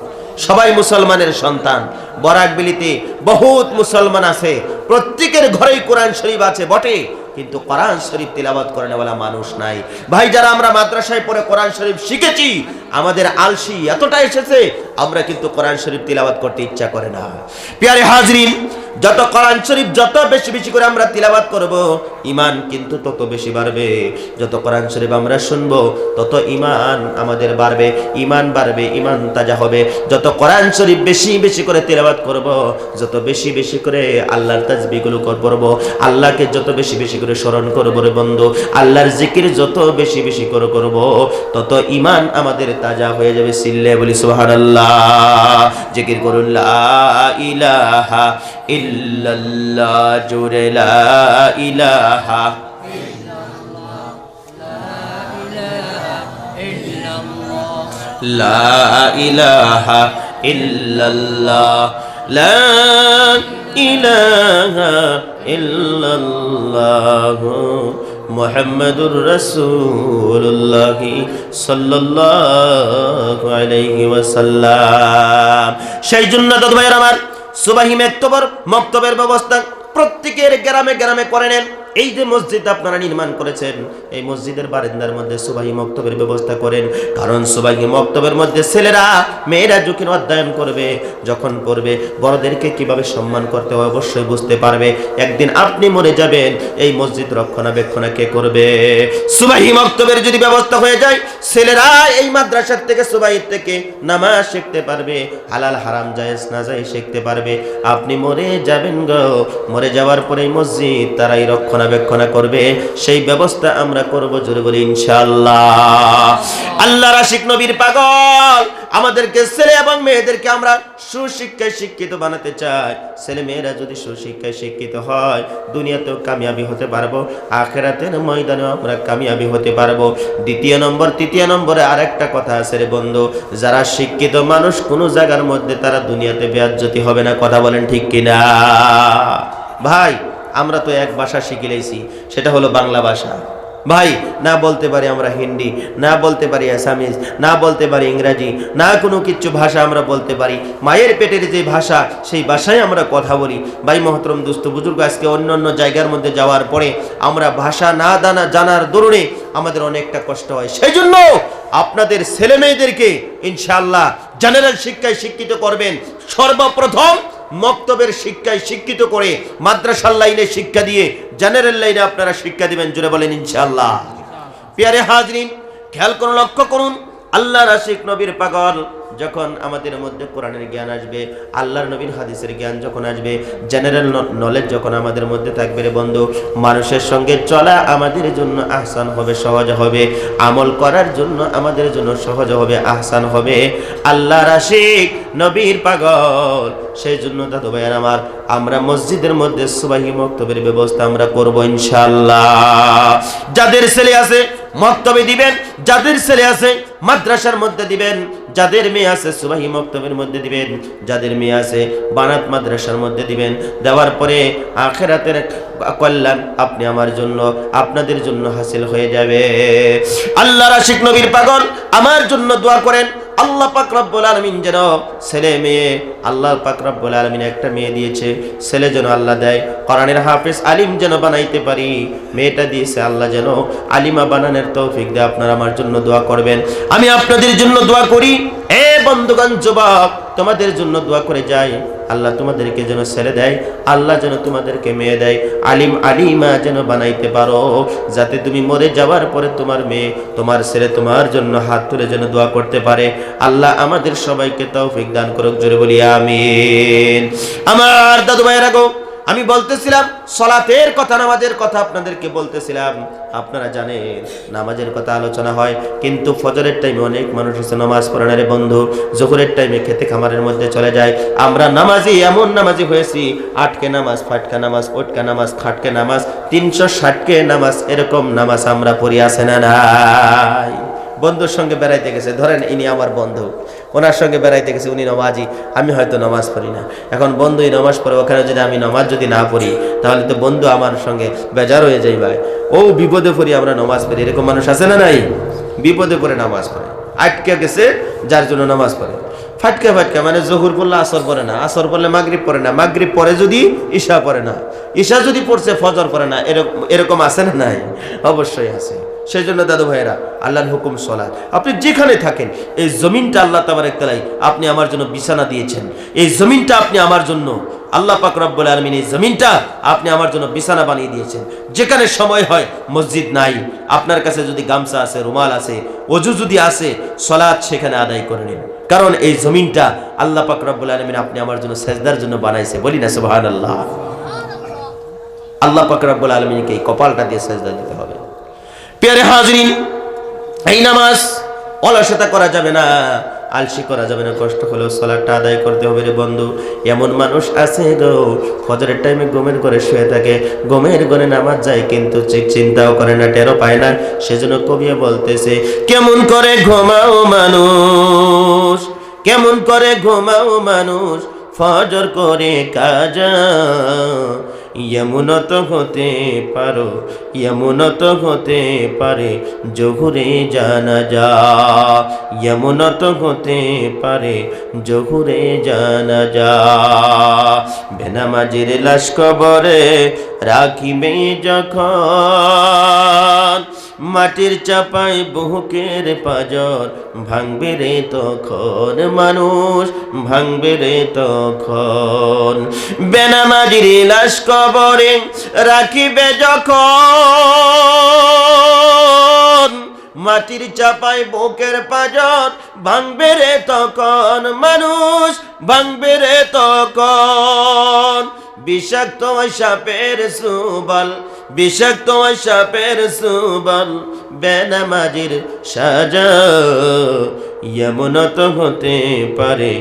সবাই মুসলমানের সন্তান। বরাকবিলিতে বহুত মুসলমান আছে, প্রত্যেকের ঘরেই কোরআন শরীফ আছে বটে, কিন্তু কোরআন শরীফ তিলাওয়াত করেনওয়ালা মানুষ নাই। ভাই, যারা আমরা মাদ্রাসায় পড়ে কোরআন শরীফ শিখেছি, আমাদের আলসি এতটা এসেছে আমরা কিন্তু কোরআন শরীফ তিলাওয়াত করতে ইচ্ছা করে না। প্রিয় হাজরিন, যত কোরআন শরীফ যত বেশি বেশি করে আমরা তিলাওয়াত করব, ঈমান কিন্তু তত বেশি বাড়বে। যত কোরআন শরীফ আমরা শুনবো তত ঈমান আমাদের বাড়বে, ঈমান বাড়বে, ঈমান তাজা হবে। যত কোরআন শরীফ বেশি বেশি করে তিলাওয়াত করব, যত বেশি বেশি করে আল্লাহর তাসবিহগুলো করব, আল্লাহকে যত বেশি বেশি করে স্মরণ করব রে বন্ধু, আল্লাহর জিকির যত বেশি বেশি করে করব, তত ঈমান আমাদের তাজা হয়ে যাবে। সিল্লে বলি সুবহানাল্লাহ। জিকির করুন লা ইলাহা ইল্লাল্লাহ, জোরে লা ইলাহা লা ইলাহা ইল্লাল্লাহ, লা ইলাহা ইল্লাল্লাহ মুহাম্মাদুর রাসূলুল্লাহ সাল্লাল্লাহু আলাইহি ওয়াসাল্লাম। সেই জন্য দাদু ভাইয়ের আমার, সুবহি মক্তবের ব্যবস্থা প্রত্যেকের গ্রামে গ্রামে করে নেন। এই যে মসজিদ আপনারা নির্মাণ করেছেন, এই মসজিদের বারান্দার মধ্যে সুবহি মক্তবের ব্যবস্থা করেন। কারণ সুবহি মক্তবের মধ্যে ছেলেরা মেয়েরা যখন অধ্যয়ন করবে, যখন পড়বে, বড়দেরকে কিভাবে সম্মান করতে হয় অবশ্যই বুঝতে পারবে। একদিন আপনি মরে যাবেন, এই মসজিদ রক্ষণাবেক্ষণ কে করবে? সুবহি মক্তবের যদি ব্যবস্থা হয়ে যায়, ছেলেরা এই মাদ্রাসার থেকে সুবহির থেকে নামাজ শিখতে পারবে, হালাল হারাম জায়েজ না জায়েজ শিখতে পারবে। আপনি মরে যাবেন গো, মরে যাওয়ার পরে এই মসজিদ তারাই রক্ষণাবেক্ষণ করবে। সেই ব্যবস্থা আমরা করব, জোরে বলি ইনশাআল্লাহ। আল্লাহর আশিক নবীর পাগল আমাদেরকে ছেলে এবং মেয়েদেরকে আমরা সুশিক্ষায় শিক্ষিত বানাতে চাই। ছেলে মেয়েরা যদি সুশিক্ষায় শিক্ষিত হয়, দুনিয়াতেও কামিয়াবি হতে পারবো, আখিরাতের ময়দানেও আমরা কামিয়াবি হতে পারবো। তৃতীয় নম্বরে আরেকটা কথা আছে রে বন্ধু, যারা শিক্ষিত মানুষ কোনো জায়গার মধ্যে তারা দুনিয়াতে বেয়াজ্জতি হবে না। কথা বলেন ঠিক কিনা? ভাই, আমরা তো এক ভাষা শিখে লেছি, সেটা হলো বাংলা ভাষা। ভাই, না বলতে পারি আমরা হিন্দি, না বলতে পারি আসামিজ, না বলতে পারি ইংরাজি, না কোনো কিছু ভাষা আমরা বলতে পারি। মায়ের পেটের যে ভাষা, সেই ভাষায় আমরা কথা বলি। ভাই মহতরম দোস্ত বুজুর্গ, আজকে অন্য জায়গার মধ্যে যাওয়ার পরে আমরা ভাষা না জানার দরুনে আমাদের অনেকটা কষ্ট হয়। সেই জন্য আপনাদের ছেলে মেয়েদেরকে ইনশাআল্লাহ জেনারেল শিক্ষায় শিক্ষিত করবেন। সর্বপ্রথম মক্তবের শিক্ষায় শিক্ষিত করে মাদ্রাসার লাইনে শিক্ষা দিয়ে জেনারেল লাইনে আপনারা শিক্ষা দিবেন। জোরে বলেন ইনশাআল্লাহ। প্রিয় হাজরিন, খেয়াল করে লক্ষ্য করুন, আল্লাহর আশিক নবীর পাগল যখন আমাদের মধ্যে কোরআনের জ্ঞান আসবে, আল্লাহর নবীর হাদিসের জ্ঞান যখন আসবে, জেনারেল নলেজ যখন আমাদের মধ্যে থাকবে রে বন্ধু, মানুষের সঙ্গে চলা আমাদের জন্য আহসান হবে, সহজ হবে। আমল করার জন্য আমাদের জন্য সহজ হবে, আহসান হবে। আল্লাহর আশিক নবীর পাগল, সেই জন্য দাদু ভাইয়ের আমার, আমরা মসজিদের মধ্যে সুবহি মক্তবের ব্যবস্থা আমরা করব ইনশাআল্লাহ। যাদের ছেলে আছে মক্তবে দিবেন, যাদের ছেলে আছে মাদ্রাসার মধ্যে দিবেন, যাদের মেয়ে আছে সুবহি মক্তবের মধ্যে দিবেন, যাদের মেয়ে আছে বানাত মাদ্রাসার মধ্যে দিবেন। দেওয়ার পরে আখিরাতের কল্যাণ আপনি আমার জন্য, আপনাদের জন্য হাসিল হয়ে যাবে। আল্লাহর আশিক নবীর পাগল আমার জন্য দোয়া করেন, আল্লাহ পাক রব্বুল আলামিন যেন ছেলে মেয়ে, আল্লাহ পাক রব্বুল আলামিন একটা মেয়ে দিয়েছে, ছেলে যেন আল্লাহ দেয় কোরআনের হাফেজ আলিম যেন বানাইতে পারি। মেয়েটা দিয়েছে আল্লাহ যেন আলিমা বানানোর তৌফিক দেয়। আপনারা আমার জন্য দোয়া করবেন, আমি আপনাদের জন্য দোয়া করি। এ বন্ধুগণ, যুবক, তোমাদের জন্য দোয়া করে যাই, আল্লাহ তোমাদেরকে যেন ছেলে দেয়, আল্লাহ যেন তোমাদেরকে মেয়ে দেয়, আলিম আলিমা যেন বানাইতে পারো, যাতে তুমি মরে যাওয়ার পরে তোমার মেয়ে, তোমার ছেলে তোমার জন্য হাত তুলে যেন দোয়া করতে পারে। আল্লাহ আমাদের সবাইকে তৌফিক দান করুক। জোরে বলি আমিন। আমার দাদু ভাইয়েরা গো, আমি বলতেছিলাম সালাতের কথা, নামাজের কথা আপনাদেরকে বলতেছিলাম। আপনারা জানেন নামাজের কথা আলোচনা হয়, কিন্তু ফজরের টাইমে অনেক মানুষ আছে নামাজ পড়ে না রে বন্ধু। জোহরের টাইমে খেতে খামারের মধ্যে চলে যায়। আমরা নামাজি এমন নামাজি হয়েছি, আটকে নামাজ, ফাটকা নামাজ, ওটকা নামাজ, খাটকে নামাজ, 360কে নামাজ, এরকম নামাজ আমরা পড়ি আছে না নাই? বন্ধুর সঙ্গে বেড়াইতে গেছে, ধরেন ইনি আমার বন্ধু, ওনার সঙ্গে বেড়াইতে গেছে, উনি নামাজি, আমি হয়তো নামাজ পড়ি না। এখন বন্ধুই নামাজ পড়ে, ওখানে যদি আমি নামাজ যদি না পড়ি, তাহলে তো বন্ধু আমার সঙ্গে বেজার হয়ে যাই ভাই। ও বিপদে পড়ি আমরা নামাজ পড়ি, এরকম মানুষ আছে না নাই? বিপদে পড়ে নামাজ পড়ে, আটকে গেছে যার জন্য নামাজ পড়ে। ফাটকা ফাটকা মানে জহুর পড়লে আসর পড়ে না, আসর পড়লে মাগরিব পড়ে না, মাগরিব পড়ে যদি ঈশা পড়ে না, ঈশা যদি পড়ছে ফজর পড়ে না, এরকম আছে না নাই? অবশ্যই আছে। সেই জন্য দাদু ভাইয়েরা, আল্লাহর হুকুম সালাত। আপনি যেখানে থাকেন, এই জমিনটা আল্লাহ তাবারক তাআলা আপনি আমার জন্য বিছানা দিয়েছেন, এই জমিনটা আপনি আমার জন্য, আল্লাহ পাক রব্বুল আলামিন এই জমিনটা আপনি আমার জন্য বিছানা বানিয়ে দিয়েছেন। যেখানে সময় হয়, মসজিদ নাই, আপনার কাছে যদি গামছা আছে, রুমাল আছে, ওযু যদি আছে, সালাত সেখানে আদায় করে নিন। কারণ এই জমিনটা আল্লাহ পাক রব্বুল আলামিন আপনি আমার জন্য সেজদার জন্য বানাইছে। বলি না সুবহানাল্লাহ? আল্লাহ পাক রব্বুল আলামিনকে এই কপালটা দিয়ে সেজদা দিতে হবে। প্রিয় হাজরিন, এই নামাজ অলসতা করা যাবে না, আলসি করা যাবে না, কষ্ট হলেও সালাতটা আদায় করতে হবে রে বন্ধু। এমন মানুষ আছে গো, ফজরের টাইমে ঘুমের ঘরে শুয়ে থাকে, ঘুমের ঘরে নামাজ যায়, কিন্তু চিন্তাও করে না, টেরও পায় না। সেজন্য কবি বলতেছে, কেমন করে ঘুমাও মানুষ, কেমন করে ঘুমাও মানুষ, ফজর করে কাজা, এমনত হতে পারো, এমনত হতে পারে জহুরে জানাজা, এমনত হতে পারে জহুরে জানাজা। বেনামাজির লাশ কবরে রাখিবে যখন, মাটির চাপায় বুকের পাজর ভাঙবে রে তখন, মানুষ ভাঙবে রে তখন। বেনামাজির লাশ কবরে রাখিবে যখন, মাটির চাপায় বুকের পাজর ভাঙবে রে তখন, মানুষ ভাঙবে রে তখন। বিষাক্ত সাপের সুবল, বিষাক্ত সাপের সুবল, বেনামাজির সাজা, এমনত হতে পারে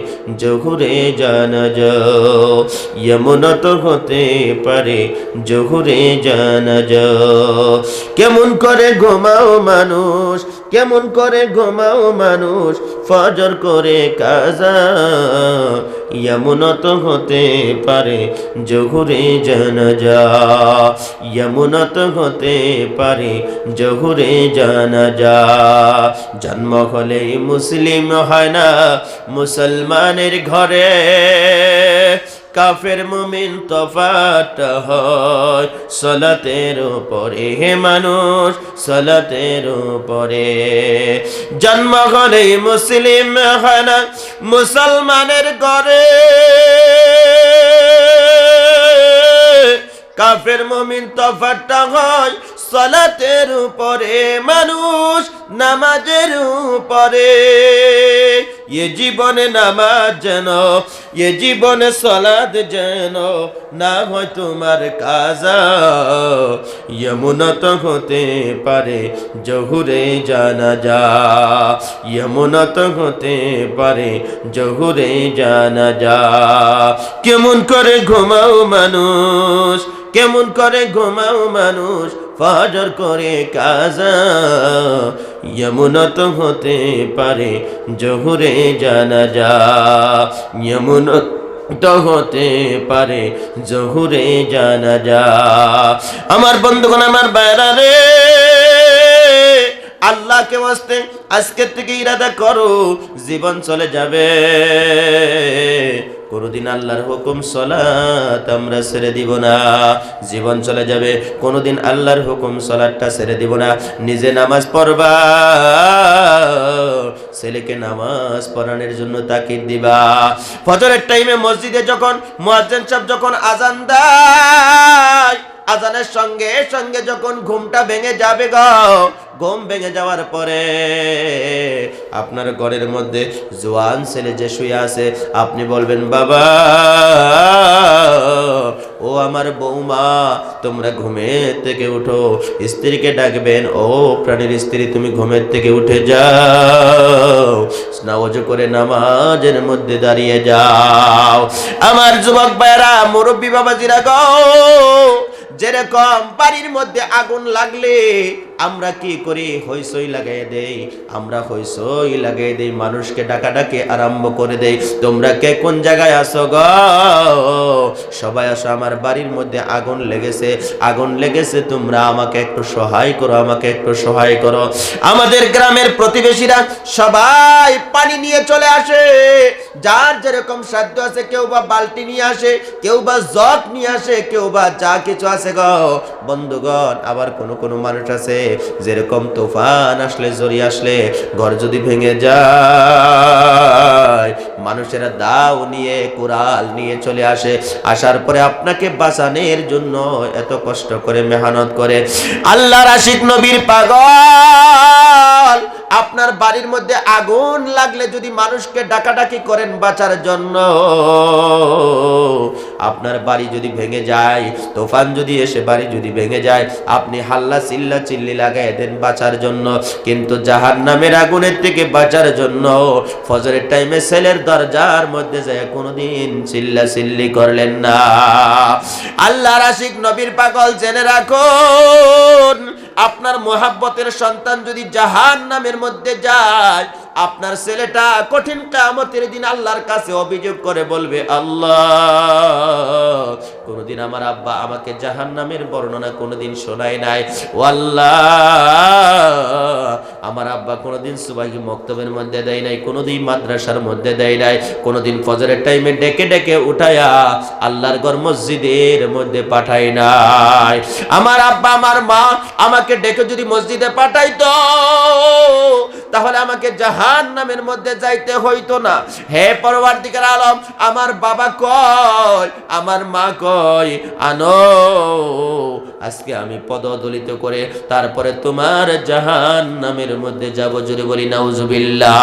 জহুরে জানাজা, এমনত হতে পারে জহুরে জানাজা। কেমন করে ঘুমাও মানুষ, কেমন করে ঘুমাও মানুষ, ফজর করে কাজা, এমনত হতে পারে জহুরে জানাজা, এমনত হতে পারে জহুরে জানাজা। জন্ম হলে মুসলিম হয় না মুসলমানের ঘরে, কাফের মুমিন তফাৎ হয় সালাতের উপরে, হে মানুষ সালাতের উপরে। জন্ম হলে মুসলিম হয় না মুসলমানের ঘরে, কাফের মুমিন তফাৎ হয় সালাতের উপরে, মানুষ নামাজের উপরে। এ জীবনে নামাজ যেন, এ জীবনে সালাত যেন না হয় তোমার কাজা, এমনত হতে পারে জহুরে জানাজা, এমনত হতে পারে জহুরে জানাজা। কেমন করে ঘুমাও মানুষ, কেমন করে ঘুমাও মানুষ, ফজর করে কাজা, এমনত হতে পারে জহুরে জানাজা, এমনত হতে পারে জহুরে জানাজা। আমার বন্ধুগণ, আমার বাইরা রে, আল্লাহকে ওয়াস্তে আজকের থেকে ইরাদা করো, জীবন চলে যাবে, কোনদিন আল্লাহর হুকুম সালাত আমরা ছেড়ে দিব না। জীবন চলে যাবে, কোনদিন আল্লাহর হুকুম সালাতটা ছেড়ে দিব না। নিজে নামাজ পড়বা, ছেলেকে নামাজ পড়ানোর জন্য তাকিদ দিবা। ফজরের টাইমে মসজিদে যখন মুয়াজ্জিন সাহেব যখন আজান দেয়, আজানের সঙ্গে সঙ্গে যখন ঘুমটা ভেঙে যাবে গো, ঘুম ভেঙে যাওয়ার পরে আপনার ঘরের মধ্যে জোয়ান ছেলে যে শুয়ে আছে, আপনি বলবেন বাবা ও আমার বৌমা তোমরা ঘুমের থেকে উঠো। স্ত্রীকে ডাকবেন, ও প্রাণের স্ত্রী তুমি ঘুমের থেকে উঠে যাও, নামাজ করে নামাজের মধ্যে দাঁড়িয়ে যাও। আমার যুবক ভাইরা, মুরব্বী বাবাজিরা গো, যেরকম বাড়ির মধ্যে আগুন লাগলে আমরা কি করি, হইসই লাগাই দেই, আমরা হইসই লাগাই দেই, মানুষকে ডাকাডাকি আরম্ভ করে দেই, তোমরা কে কোন জায়গায় আসো গো, সবাই আসো, আমার বাড়ির মধ্যে আগুন লেগেছে, আগুন লেগেছে, তোমরা আমাকে একটু সহায় করো, আমাকে একটু সহায় করো। আমাদের গ্রামের প্রতিবেশীরা সবাই পানি নিয়ে চলে আসে, যার যেরকম সাধ্য আছে, কেউ বা বালতি নিয়ে আসে, কেউ বা জগ নিয়ে আসে, কেউ বা যা কিছু আছে গো বন্ধুগণ। আবার কোন মানুষ আছে যেরকম তুফান আসলে, ঝড় আসলে ঘর যদি ভেঙে যায়, মানুষেরা দাও নিয়ে কুড়াল নিয়ে চলে আসে, আসার পরে আপনাকে বাঁচানোর জন্য এত কষ্ট করে মেহনত করে। আল্লাহর আশিক নবীর পাগল, আপনার বাড়ির মধ্যে আগুন লাগলে যদি মানুষকে ডাকাডাকি করেন বাঁচার জন্য, আপনার বাড়ি যদি ভেঙে যায়, তুফান যদি এসে বাড়ি যদি ভেঙে যায়, আপনি হাল্লা চিল্লা চিল্লি লাগাই দেন বাঁচার জন্য, কিন্তু জাহান্নামের আগুনের থেকে বাঁচার জন্য ফজরের টাইমে সেলের দরজার মধ্যে যায় কোনোদিন চিল্লা চিল্লি করলেন না। আল্লাহর আশিক নবীর পাগল, জেনে রাখুন, আপনার মোহাব্বতের সন্তান যদি জাহান্নামের মধ্যে যায়, আপনার ছেলেটা কঠিন কিয়ামতের দিন আল্লাহর কাছে অভিযোগ করে বলবে, আল্লাহ কোনদিন আমার আব্বা আমাকে জাহান্নামের বর্ণনা কোনদিন শোনায় নাই, ও আল্লাহ আমার আব্বা কোনদিন সুবহি মক্তবের মধ্যে দেয় নাই, কোনদিন মাদ্রাসার মধ্যে দেয় নাই, কোনদিন ফজরের টাইমে ডেকে ডেকে উঠায়া আল্লাহর ঘর মসজিদের মধ্যে পাঠায় নাই। আমার আব্বা আমার মা আমাকে ডেকে যদি মসজিদে পাঠাইতো, তাহলে আমাকে জাহান্নামের মধ্যে যাইতে হইতো না। হে পরওয়ারদিগার আলম, আমার বাবা কয়, আমার মা কয়, আনো আজকে আমি পদদলিত করে তারপরে তোমার জাহান্নামের মধ্যে যাব। জোরে বলি নাউজুবিল্লাহ।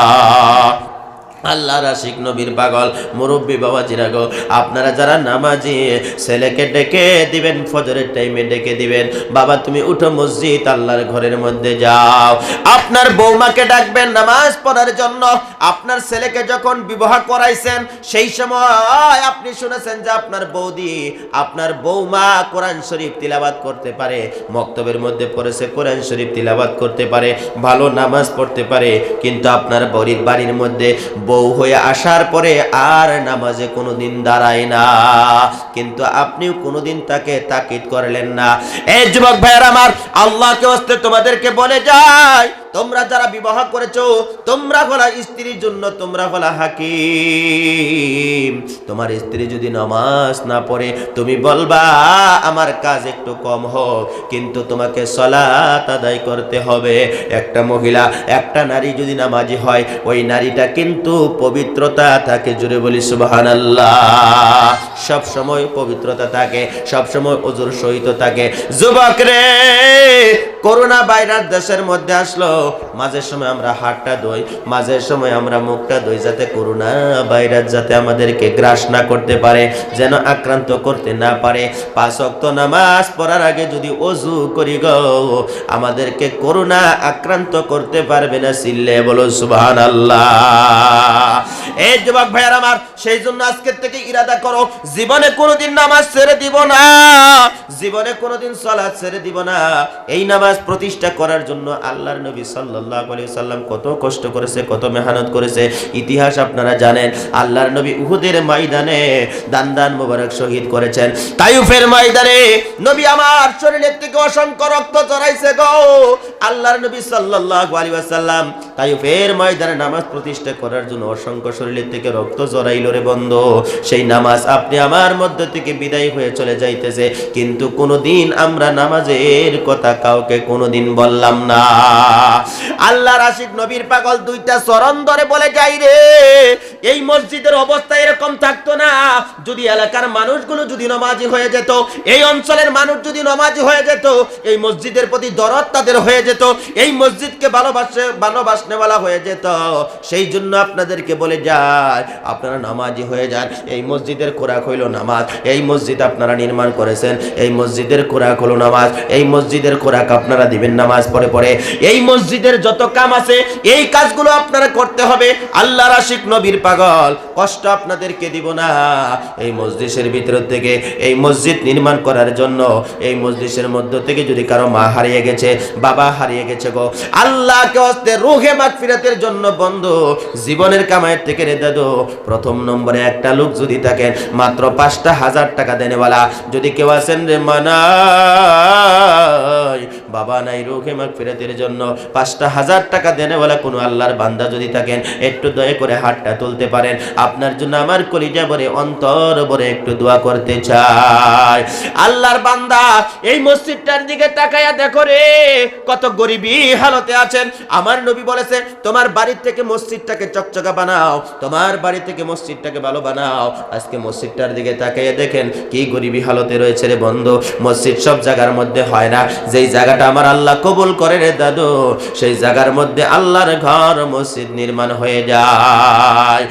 আল্লাহর আশিক নবীর পাগল, মুরব্বী বাবাজিরা গো, আপনারা যারা নামাজি, ছেলেকে ডেকে দিবেন, ফজরের টাইমে ডেকে দিবেন, বাবা তুমি উঠো মসজিদ আল্লাহর ঘরের মধ্যে যাও। আপনার বৌমাকে ডাকবেন নামাজ পড়ার জন্য। আপনার ছেলেকে যখন বিবাহ করাইছেন, সেই সময় আপনি শুনেছেন যে আপনার বৌদি, আপনার বৌমা কোরআন শরীফ তিলাওয়াত করতে পারে, মক্তবের মধ্যে পড়েছে, কোরআন শরীফ তিলাওয়াত করতে পারে, ভালো নামাজ পড়তে পারে, কিন্তু আপনার বাড়ির মধ্যে বউ হয়ে আসার পরে আর নামাজে কোনোদিন দাঁড়ায় না, কিন্তু আপনিও কোনোদিন তাকে তাকিদ করলেন না। এই যুবক ভাইয়ের আমার, আল্লাহকে ওয়াস্তে তোমাদেরকে বলে যায়, তোমরা যারা বিবাহ করেছো, তোমরা হলা স্ত্রীর জন্য, তোমরা হলা হাকিম। তোমার স্ত্রী যদি নামাজ না পড়ে, তুমি বলবা আমার কাজ একটু কম হোক, কিন্তু তোমাকে সালাত আদায় করতে হবে। একটা মহিলা, একটা নারী যদি নামাজি হয়, ওই নারীটা কিন্তু পবিত্রতা থাকে। জুড়ে বলি সুবহানাল্লাহ। সব সময় পবিত্রতা থাকে, সব সময় ওযুর সহিত থাকে। যুবক রে, করোনা ভাইরাস দেশের মধ্যে আসলো, মাঝে সময় আমরা হাতটা ধুই, মাঝে সময় আমরা মুখটা ধুই, যাতে করোনা ভাইরাস যাতে আমাদেরকে গ্রাস না করতে পারে, যেন আক্রান্ত করতে না পারে। 5 ওয়াক্ত নামাজ পড়ার আগে যদি ওযু করি গো, আমাদেরকে করোনা আক্রান্ত করতে পারবে না। চিল্লে বলো সুবহানাল্লাহ। এই যুবক ভাইয়ার আমার, সেই জন্য আজকের থেকে ইরাদা করো, জীবনে কোনোদিন নামাজ ছেড়ে দিব না, জীবনে কোনোদিন সালাত ছেড়ে দিব না। এই নামাজ প্রতিষ্ঠা করার জন্য আল্লাহর নবী সাল্লাল্লাহু আলাইহি সাল্লাম কত কষ্ট করেছে, কত মেহনত করেছে, ইতিহাস আপনারা জানেন। আল্লাহর নবী উহুদের ময়দানে দান মোবারক শহীদ করেছেন। তাইফের ময়দানে নবী আমার শরীরের থেকে অসংখ্য রক্ত ঝরাইছে গো। আল্লাহর নবী সাল্লাল্লাহু আলাইহি ওয়াসাল্লাম তাইফের ময়দানে নামাজ প্রতিষ্ঠা করার জন্য অসংখ্য শরীরের থেকে রক্ত ঝরাইলো রে বন্ধু। সেই নামাজ আপনি আমার মধ্য থেকে বিদায় হয়ে চলে যাইতেছে, কিন্তু কোনোদিন আমরা নামাজের কথা কাউকে কোনোদিন বললাম না। আল্লাহর আশিক নবীর পাগল দুইটা চরণ ধরে বলে যাই রে, এই মসজিদের অবস্থা এরকম থাকতো না যদি এলাকার মানুষগুলো যদি নামাজি হয়ে যেত, এই অঞ্চলের মানুষ যদি নামাজি হয়ে যেত, এই মসজিদের প্রতি দরদ তাদের হয়ে যেত, এই মসজিদকে ভালোবাসনেওয়ালা হয়ে যেত। সেই জন্য আপনাদেরকে বলে যায় আপনারা নামাজি হয়ে যান। এই মসজিদের খোরাক হইল নামাজ, এই মসজিদ আপনারা নির্মাণ করেছেন, এই মসজিদের খোরাক হলো নামাজ, এই মসজিদের খোরাক আপনারা দিবেন নামাজ পড়ে পড়ে। এই মসজিদের যত কাম আছে এই কাজগুলো আপনারা করতে হবে। আল্লাহর আশিক নবীর পাগল কষ্ট আপনাদেরকে দিব না। এই মসজিদের ভিতর থেকে এই মসজিদ নির্মাণ করার জন্য এই মসজিদের মধ্য থেকে যদি কারো মা হারিয়ে গেছে, বাবা হারিয়ে গেছে গো, আল্লাহকে হস্তে রুহে মাগফিরাতের জন্য বন্ধু জীবনের কামাইয়ের থেকে রে দাদু প্রথম নম্বরে একটা লোক যদি থাকেন মাত্র 5,000 টাকা দেনেওয়ালা যদি কেউ আছেন রে মানা বাবা নাই রুহে মাগফিরাতের জন্য 5,000 টাকা দেনেওয়ালা কোনো আল্লাহর বান্দা যদি থাকেন একটু দয়া করে হাতটা তুলতে পারেন। আপনার জন্য আমার কলিজা ভরে অন্তর ভরে একটু দোয়া করতে চাই। আল্লাহর বান্দা এই মসজিদটার দিকে তাকায়া দেখো রে, কত গরিবী হালতে আছেন। আমার নবী বলেছে তোমার বাড়ি থেকে মসজিদটাকে চকচকা বানাও, তোমার বাড়ি থেকে মসজিদটাকে ভালো বানাও। আজকে মসজিদটার দিকে তাকাইয়া দেখেন কি গরিবী হালতে রয়েছে রে বন্ধু। মসজিদ সব জায়গার মধ্যে হয় না, যেই জায়গাটা আমার আল্লাহ কবুল করে রে দাদু সেই জায়গার মধ্যে আল্লাহর ঘর মসজিদ নির্মাণ হয়ে যায়।